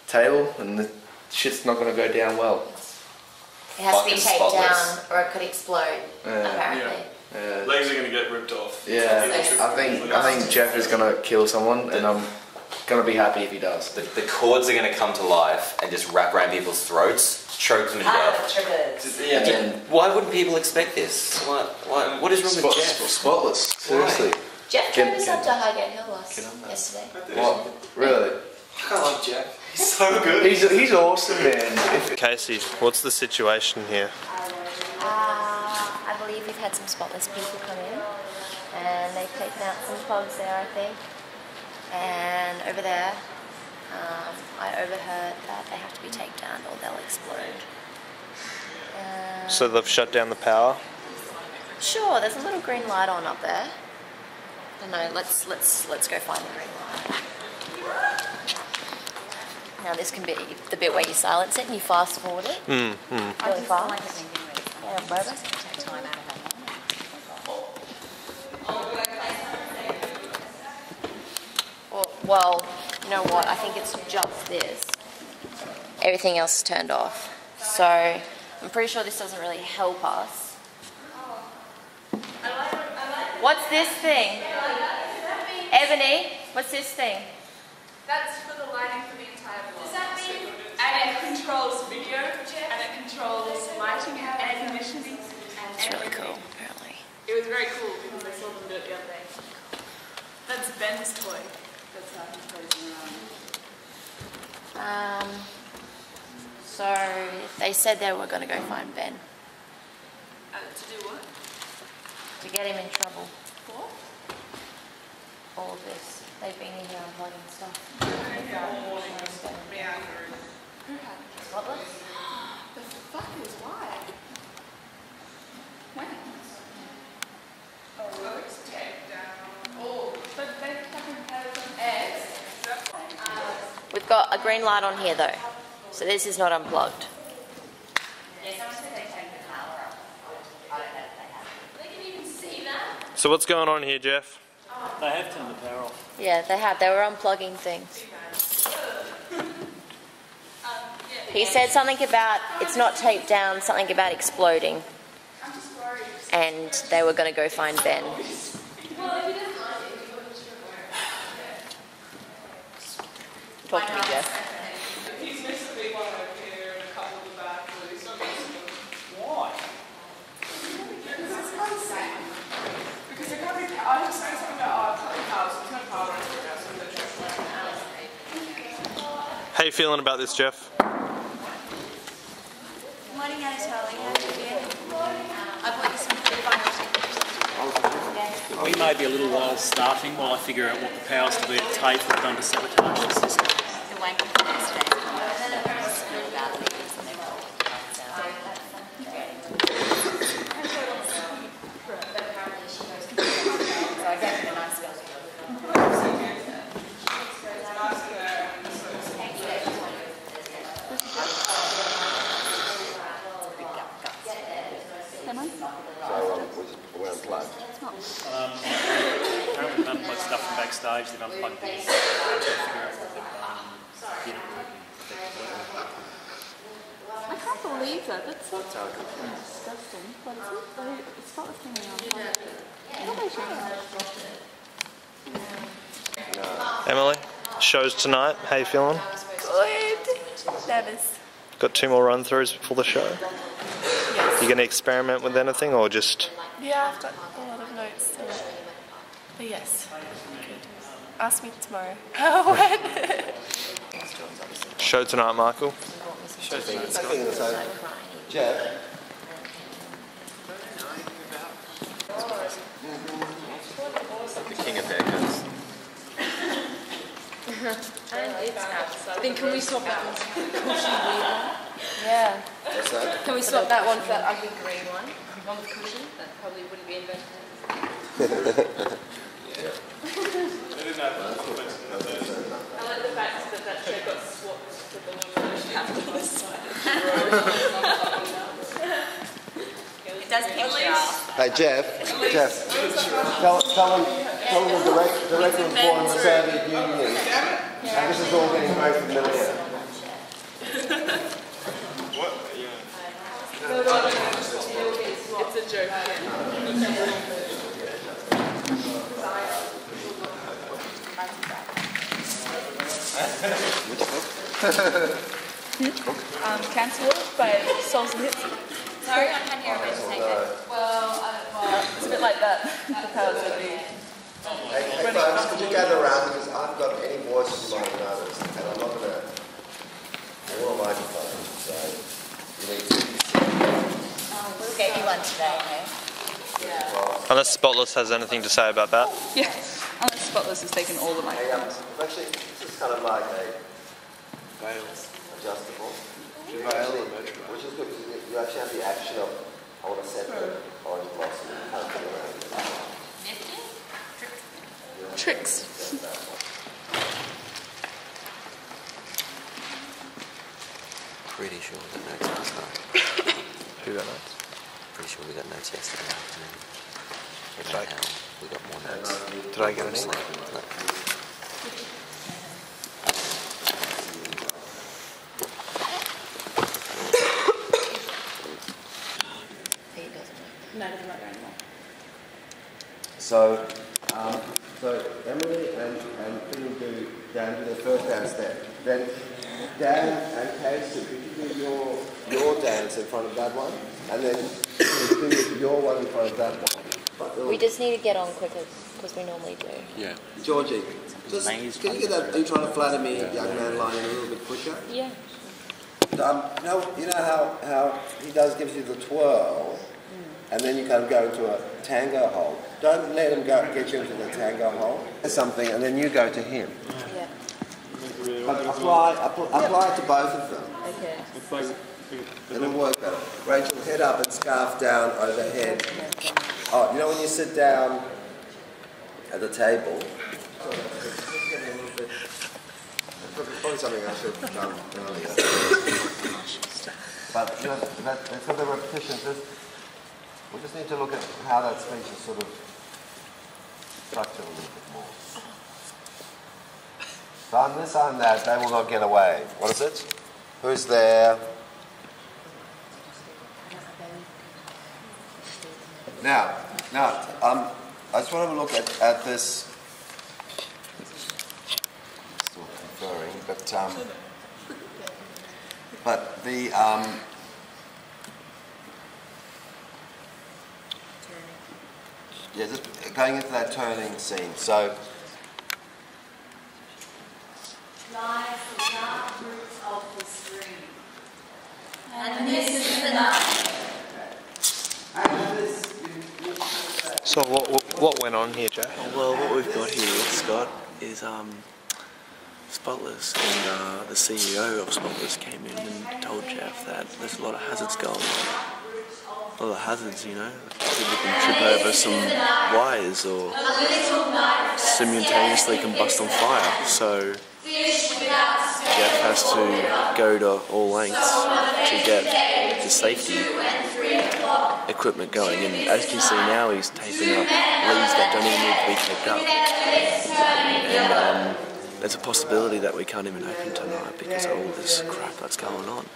table, and the shit's not going to go down well. It has to be Fucking taped spotless. down or it could explode, apparently. Legs are going to get ripped off. Yeah, I think Jeff is going to kill someone, and I'm going to be happy if he does. The cords are going to come to life and just wrap around people's throats, choke them to death. Triggers. Yeah, why wouldn't people expect this? What is wrong with Jeff? Spotless, seriously. Jeff drove us up to Highgate Hill yesterday. What? Really? I love Jeff. He's so good. He's awesome, man. Casey, what's the situation here? I believe we've had some spotless people come in and they've taken out some plugs there, I think. And over there, I overheard that they have to be taken down or they'll explode. So they've shut down the power? Sure, there's a little green light on up there. I don't know, let's go find the green light. Now this can be the bit where you silence it and you fast forward it. Really fast. Yeah, robust. Take time out of that. Well, you know what? I think it's just this. Everything else is turned off. So I'm pretty sure this doesn't really help us. What's this thing? Ebony, what's this thing? That's for the lighting for the entire block. Does that mean? And it controls video, and it controls lighting, air conditioning, and It's really cool, apparently. It was very cool because I saw them do it the other day. That's Ben's toy. That's how he's posing around. So they said they were going to go find Ben To do what? to get him in trouble. What? All of this. They've been in here unplugging stuff. Who had? Spotless? The fuck is why? When? Oh, it's taped down. Oh, but they fucking had it on eggs. We've got a green light on here though, so this is not unplugged. So what's going on here, Jeff? They have turned the power off. Yeah, they have. They were unplugging things. He said something about it's not taped down, something about exploding. And they were going to go find Ben. Talk to me, Jeff. He's missed a big one over here and a couple of the back, but he's not missing them. Why? Because it's unsafe. Because it can't be. I was saying something about cutting power, so there's no power in the house, so they're just like. How you feeling about this, Jeff? Morning, Anatoly. How are you doing? I bought you some food by We may be a little while starting while I figure out what the powers to be at TAFE have done to sabotage the system. The wank from yesterday's comment about these and they've all so I gave him a nice We're unplugged. Apparently they've unplugged stuff from backstage, they've unplugged this. Trying to figure out what the I can't believe that. That's so disgusting. What is it? It's not the thing Emily, shows tonight. How you feeling? Good. Nervous. Got 2 more run-throughs before the show. Yes. You going to experiment with anything, or just? Yeah, I've got a lot of notes. So. But yes, good. Ask me tomorrow. When? Show tonight, Michael. Show tonight. Jeff. The king of haircuts. Then can we swap that one for the cushy weird one? Yeah. What's that? Can we swap that one for that ugly green one? One with cushion? That probably wouldn't be invented. I like the fact that that shirt got swapped to the one that was on the side. Hey Jeff, tell them the director was born in the Soviet Union, and this is all getting very familiar. What? It's a joke. Cancer Work by Solzhenitsyn. Sorry, I can't hear a bit. Take it. Well, it's a bit like that. The powers that be. Hey folks, can you gather around because I've got any voices you might notice, and I'm not going to. I want a microphone, so you need to. We'll get you one today, hey? Unless Spotless has anything to say about that. Yeah, unless Spotless has taken all the microphones. Actually, this is kind of like a adjustable which is good because you actually have the action of I want to set the orange blossom and kind of put it around. Tricks. Pretty sure we got notes last night. Who got notes? Pretty sure we got notes yesterday afternoon. We got more notes. Did I get any? No. No, it doesn't matter anymore. So Emily and Phil do Dan do their first dance step. Then Dan and Casey, could you do your dance in front of that one? And then do your one in front of that one. We just need to get on quicker because we normally do. Yeah. Georgie, just, can you get that, are you trying to flatter me, young man, line in a little bit quicker? Yeah. You know how he gives you the twirl, and then you kind of go into a tango hold. Don't let him get you into the tango hold. Something, and then you go to him. Yeah. But apply it to both of them. Okay. It'll work better. Rachel, head up and scarf down overhead. Oh, you know when you sit down at the table? Probably something I should have done earlier. But you know, that's for the repetitions. We just need to look at how that speech is sort of structured a little bit more. So on this, on that, they will not get away. What is it? Who's there? Now, I just want to have a look at this. Still conferring, but the yeah, just going into that turning scene. So. Lies the dark roots of the stream. And this is the night. So what went on here, Jay? Well, what we've got here, Scott, is Spotless and the CEO of Spotless came in and told Jeff that there's a lot of hazards going on. A lot of hazards, you know. People can trip over some wires or simultaneously combust on fire. So Jeff has to go to all lengths to get the safety equipment going, and as you can see now, he's taping up leads that don't even need to be taped up. And there's a possibility that we can't even open tonight because of all this crap that's going on.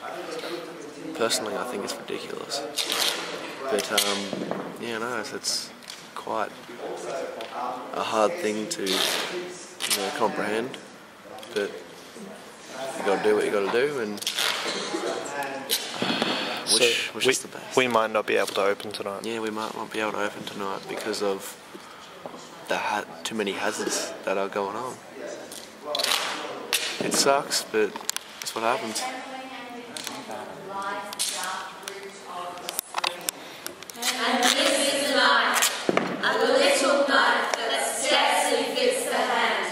Personally, I think it's ridiculous. But yeah, no, it's quite a hard thing to comprehend. But you got to do what you got to do, and wish us the best. We might not be able to open tonight. Yeah, we might not be able to open tonight because of the too many hazards that are going on. It sucks, but that's what happens. And this is the knife, a little knife that scarcely fits the hand.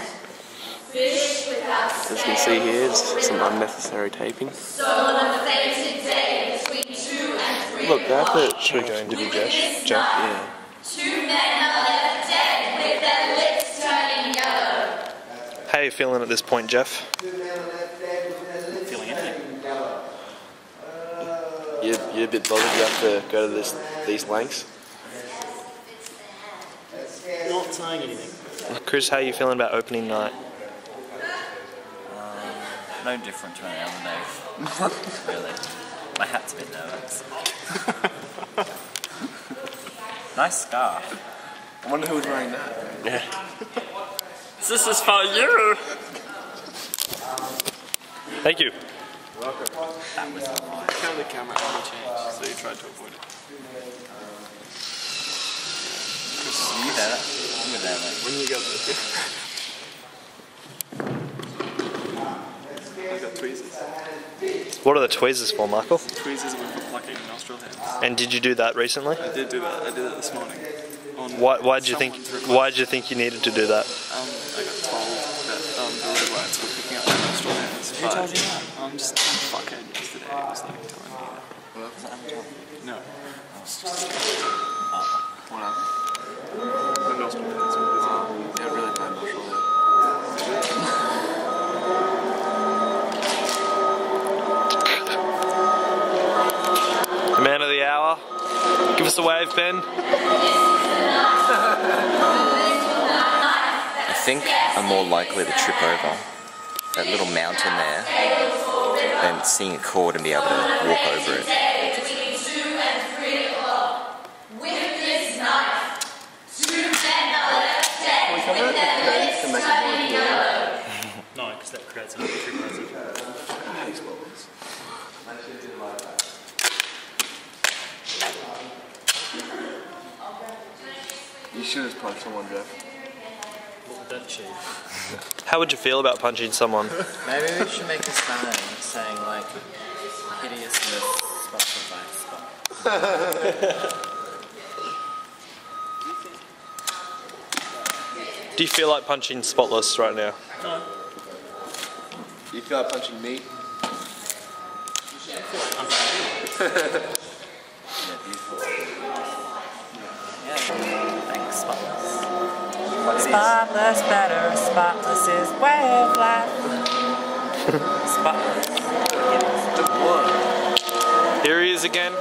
Fish without As you can see here, is some unnecessary taping. So on a fated day between 2 and 3 Look, should we go interview Jeff? Yeah. 2 men are left dead with their lips turning yellow. How are you feeling at this point, Jeff? Feeling anything. You're a bit bothered you have to go to these lengths? not saying anything. Chris, how are you feeling about opening night? No different to any other day, really. My hat's a bit nervous. Nice scarf. I wonder who was wearing that. Yeah. This is for you! Thank you. Welcome. That was fine. Turn the camera any change, so you tried to avoid it. You had it. You were there, mate. When you got this. I got tweezers. What are the tweezers for, Michael? Tweezers were for plucking nostril hairs. And did you do that recently? I did do that. I did that this morning. Why did you think you needed to do that? I got told that the red lights were picking up my nostril hairs. Who told you that? Just some fuckhead yesterday was like telling me that. Was that Anton? No. What happened? The nostril hairs were busy. Yeah, really bad nostril hair. The man of the hour. Give us a wave, Ben. I think I'm more likely to trip over that little mountain there than seeing a chord and be able to walk over it. No, because that creates another trip hazard. You should have punched someone, Jeff. What would that achieve? How would you feel about punching someone? Maybe we should make a sign saying like hideousness sponsored by Spot. Do you feel like punching Spotless right now? No. You feel like punching me? Thanks, Spotless. Spotless better, Spotless is way of life. Spotless. Here he is again.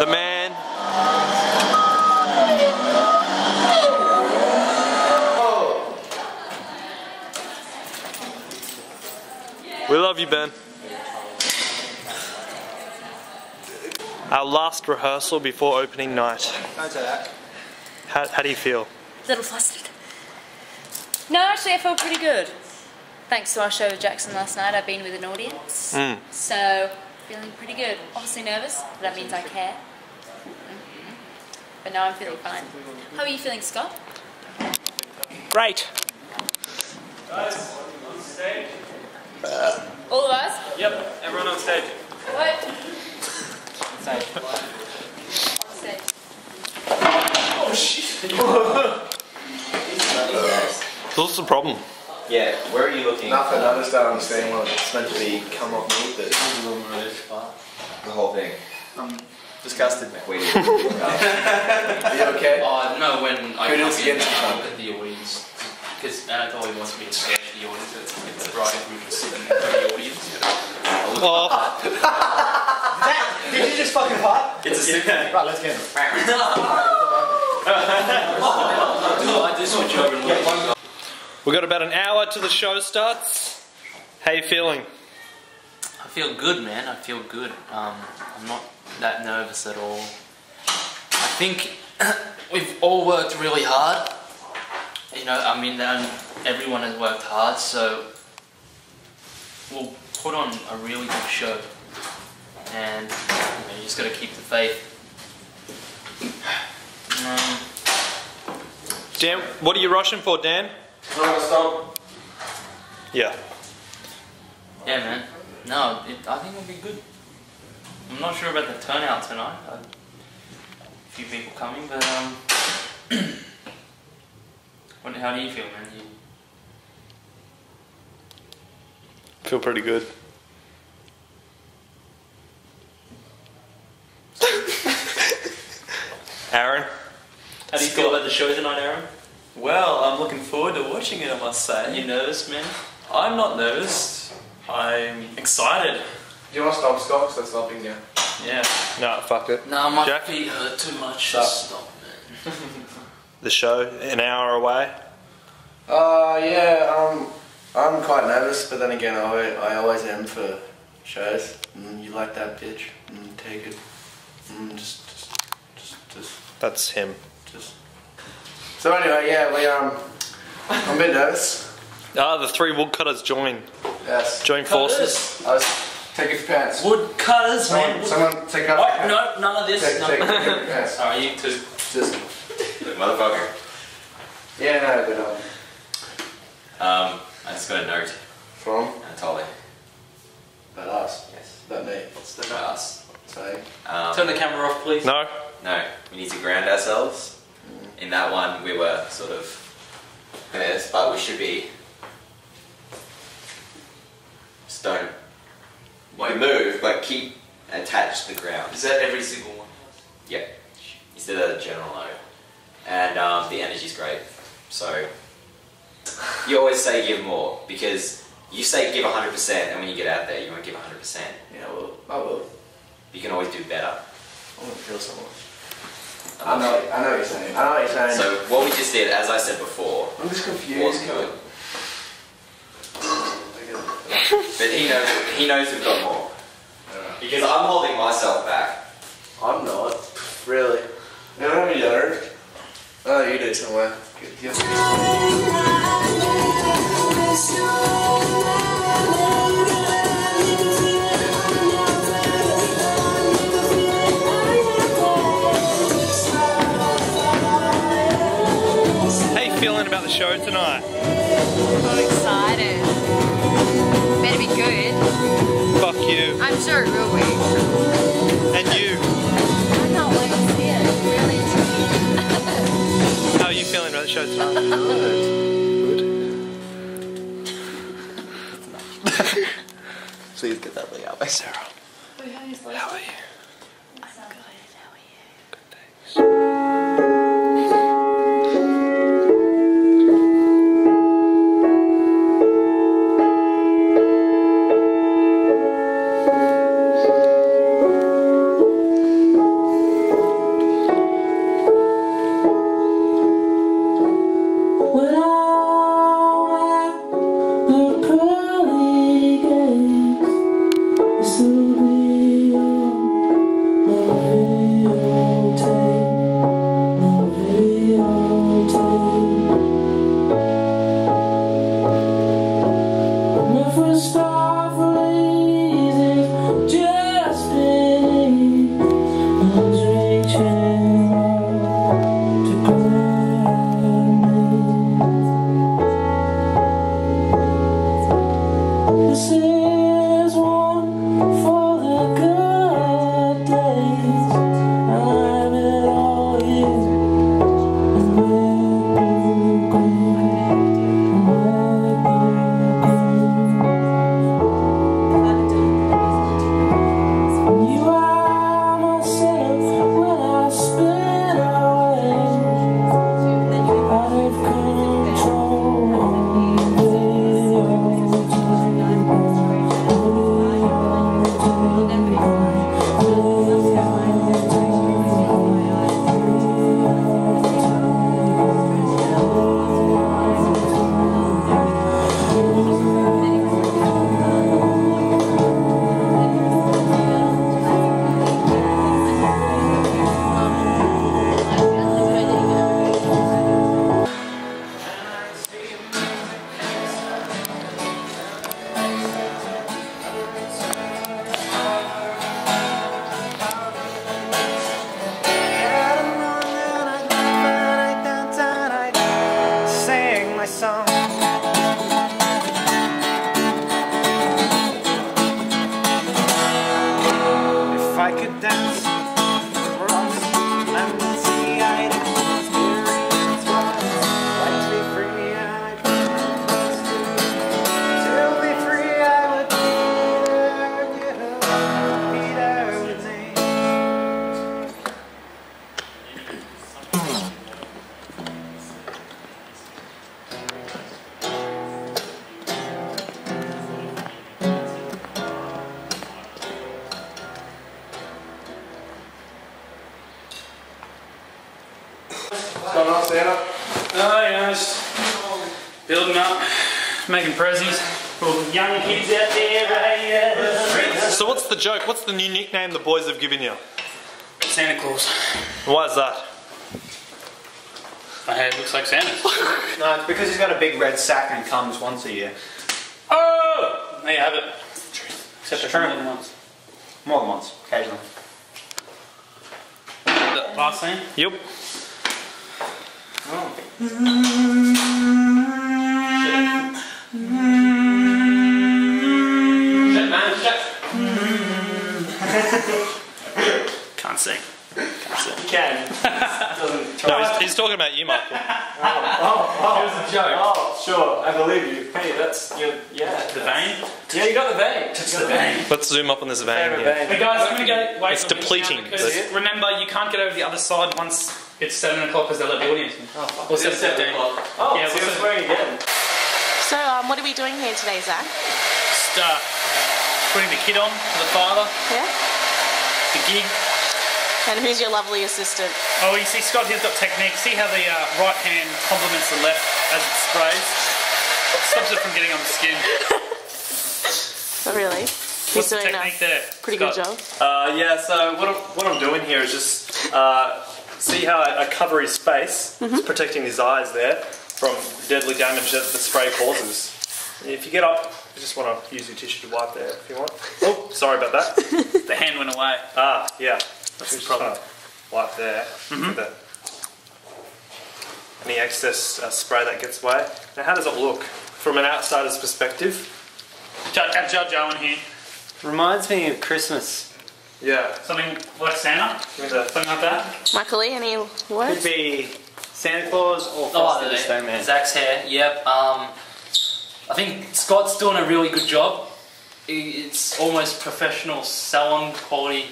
The man. We love you, Ben. Our last rehearsal before opening night. How do you feel? A little flustered. No, actually I feel pretty good. Thanks to our show with Jackson last night, I've been with an audience. So, feeling pretty good. Obviously nervous, but that means I care. But now I'm feeling fine. How are you feeling, Scott? Great. Guys, on stage. All of us? Yep, everyone on stage. What? Stage. Stage. Oh shit! So what's the problem? Yeah, where are you looking? Nothing, I just don't understand what it's meant to be come off me, but the whole thing. I'm disgusted. Wait. Are you okay? No, when I Kudos against look at the audience, because Anatoly wants me to stare at the audience, it's a bright improvement sitting in the audience. Did you just fucking fart? It's a signal. Right, let's get it. I just switch over and look. We've got about an hour till the show starts. How you feeling? I feel good, man. I feel good. I'm not that nervous at all. I think we've all worked really hard. You know, I mean, everyone has worked hard, so we'll put on a really good show. And you just got to keep the faith. Dan, what are you rushing for, Dan? Stop. Yeah. Yeah, man. No, I think it'll be good. I'm not sure about the turnout tonight. A few people coming, but how do you feel, man? Feel pretty good. Aaron? How do you feel about the show tonight, Aaron? Well, I'm looking forward to watching it, I must say. Are you nervous, man? I'm not nervous. I'm excited. Do you want to stop, Scott? Because that's stopping you. Yeah. No, fuck it. No, my Jack? feet hurt too much. Stop. Stop, man. the show, an hour away? Yeah, I'm quite nervous, but then again, I always am for shows. You like that, bitch? Take it. Just. That's him. So anyway, yeah, I'm a bit nervous. The 3 woodcutters join. Yes. Join forces. Take off your pants. Woodcutters, man. Someone take off your pants. No, none of this. Take off your pants. Alright, you two. Just. Motherfucker. Yeah, no, but I just got a note. From? Anatoly. About us? Yes. About me? About us. Say. Turn the camera off, please. No. No, we need to ground ourselves. In that one, we were sort of this, but we should be. Just don't. You can move, but keep attached to the ground. Is that every single one? Yeah. Instead of the general note. And the energy's great. So, you always say give more, because you say give 100%, and when you get out there, you won't give 100%. Yeah, I will. You can always do better. I want to kill someone. I know what you're saying. So what we just did, as I said before, I'm just confused. was good. But he knows we've got more. Because I'm holding myself back. I'm not. Really. You know what you learned? Oh, you do somewhere. How you feeling about the show tonight? I'm excited. Better be good. Fuck you. I'm sure it will be. And you. I can't wait to see it. Really intrigued. How are you feeling about the show tonight? Good. Please get that thing out there. Sarah. How are you? I'm good. How are you? Building up, making prezzies for all the young kids out there, right? So what's the joke? What's the new nickname the boys have given you? Santa Claus. Why is that? My head looks like Santa's. No, it's because he's got a big red sack and comes once a year. Oh! There you have it. Except for more than once. More than once, occasionally. The last scene? Yep. Oh. Shit, man, shit. Can't sing. You can. No, he's talking about you, Michael. It was a joke. Oh, sure, I believe you. Hey, that's your, yeah. The vein? Yeah, you got the vein. Touch the vein. Let's zoom up on this vein Favorite here. vein. Hey guys, I'm gonna go wait. It's depleting. Because remember, you can't get over the other side once it's 7 o'clock because they let the audience in. Oh, Or it is 7 o'clock. Oh, yeah, so you're swearing again. So, what are we doing here today, Zach? Just putting the kid on for the father. Yeah? The gig. And who's your lovely assistant? Oh, you see, Scott here's got technique. See how the right hand complements the left as it sprays? Stops it from getting on the skin. Not really. What's the technique there? Pretty good job. Yeah, so what I'm doing here is just see how I cover his face. It's protecting his eyes there from deadly damage that the spray causes. If you get up, you just want to use your tissue to wipe there if you want. Oh, sorry about that. The hand went away. Ah, yeah. That's the problem. Wipe there. Any excess spray that gets away. Now, how does it look from an outsider's perspective? Judge Owen here. Reminds me of Christmas. Yeah. Something like Santa? Something like that? Michael Lee, any Could words? be Santa Claus or Frosty the Snowman. Zach's hair, yep. I think Scott's doing a really good job. It's almost professional salon quality.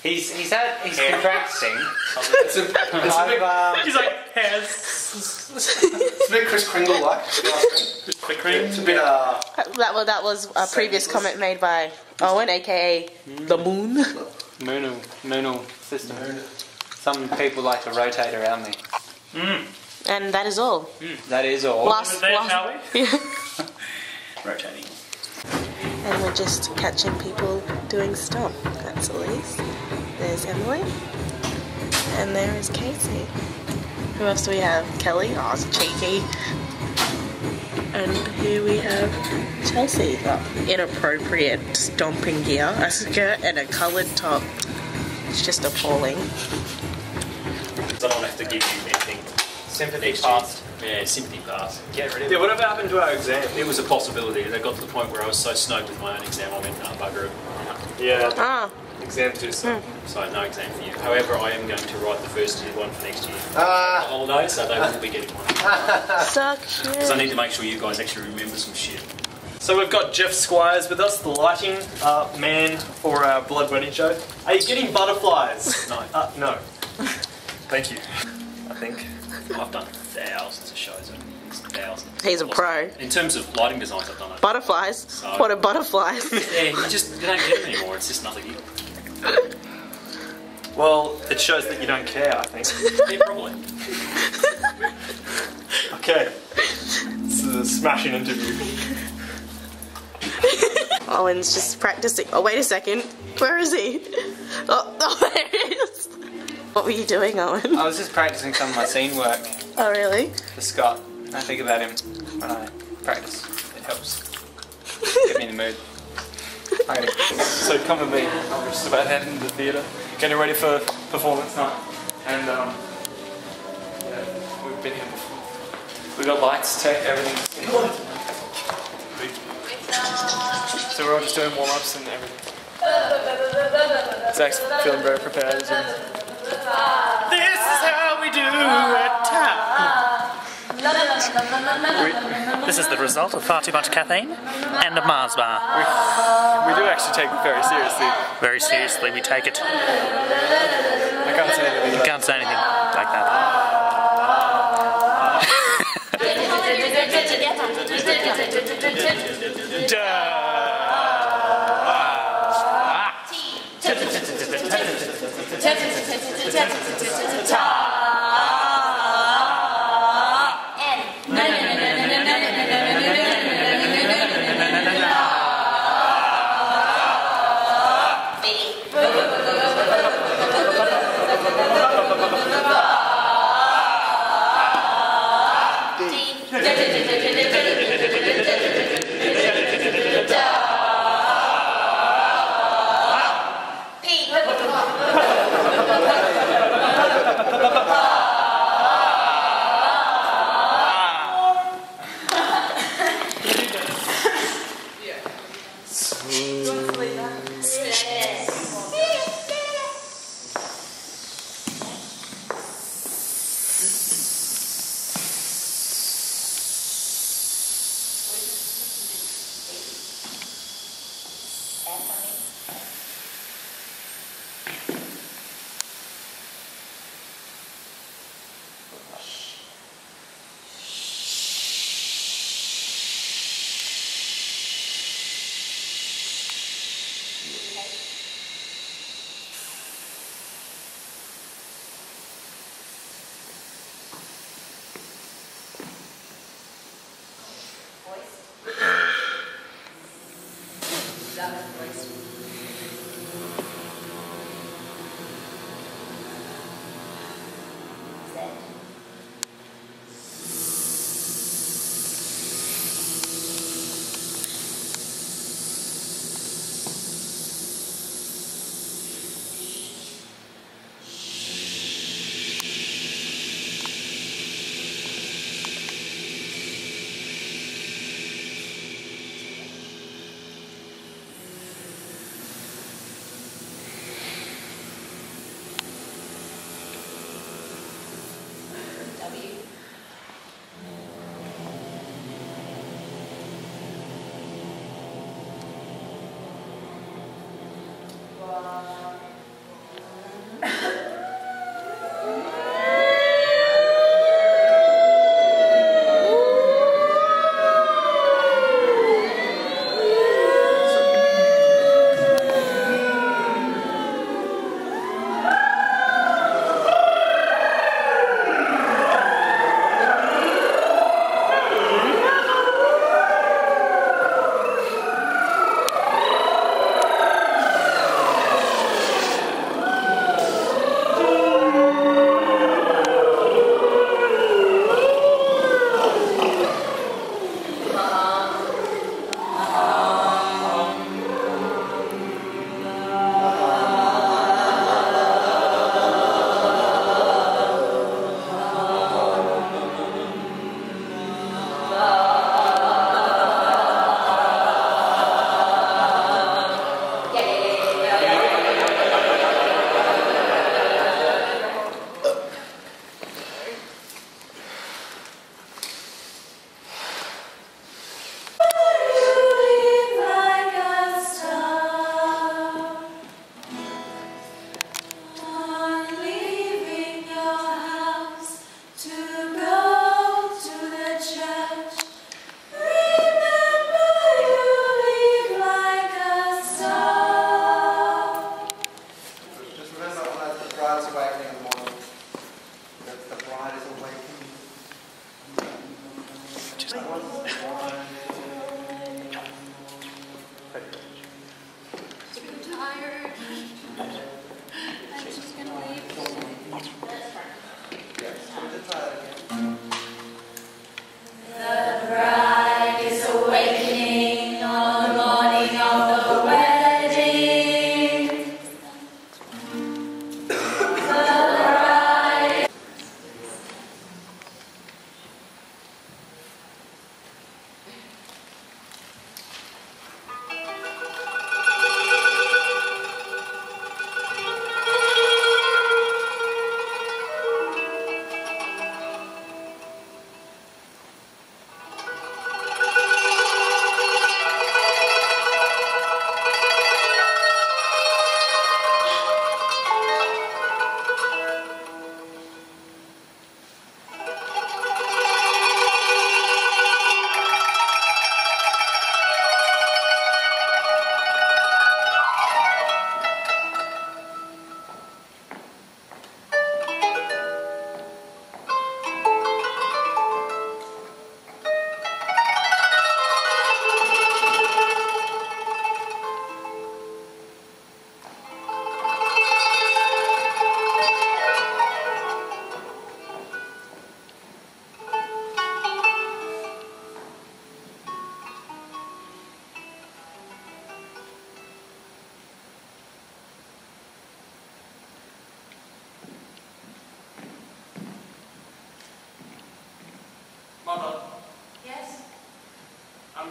He's been practicing. It's a bit, he's like, hairs. It's a bit Chris Kringle-like. It's a bit, That was a previous comment made by Owen, aka the moon. Moonal system. Some people like to rotate around me. And that is all. That is all. Last, shall we? Yeah. Rotating. And we're just catching people doing stuff. That's Elise. There's Emily. And there is Casey. Who else do we have? Kelly. Oh, it's cheeky. And here we have Chelsea. Inappropriate stomping gear. A skirt and a coloured top. It's just appalling. I don't have to give you anything. Sympathy passed. Yeah, sympathy pass. Get rid of it. Yeah, whatever happened to our exam? It was a possibility. They got to the point where I was so snowed with my own exam, I went, bugger it. Yeah. Ah. Exam 2, so. So no exam for you. However, I am going to write the first year one for next year. Holiday, so they will be getting one. So cute. Because I need to make sure you guys actually remember some shit. So we've got Jeff Squires with us, the lighting man for our Blood Wedding show. Are you getting butterflies? No. No. Thank you. I think. I've done thousands of shows. Thousands. He's a pro. In terms of lighting designs, I've done it. Butterflies? So, What are butterflies? yeah, you don't get them anymore. It's just nothing. Well, it shows that you don't care, I think. Yeah, probably. Okay. This is a smashing interview. Owen's just practicing. Oh, wait a second. Where is he? Oh, there he is. What were you doing, Owen? I was just practicing some of my scene work. Oh, really? For Scott. I think about him when I practice. It helps get me in the mood. Okay. So come with me. I'm just about heading to the theatre, getting ready for performance night. And yeah, we've been here before. We got lights, tech, everything. So we're all just doing warm-ups and everything. Zach's feeling very prepared. This is how we do it. This is the result of far too much caffeine and a Mars bar. We do actually take it very seriously. Very seriously, we take it. I can't say anything. You can't say anything like that.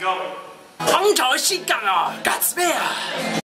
going. 황저 식강 가스배야.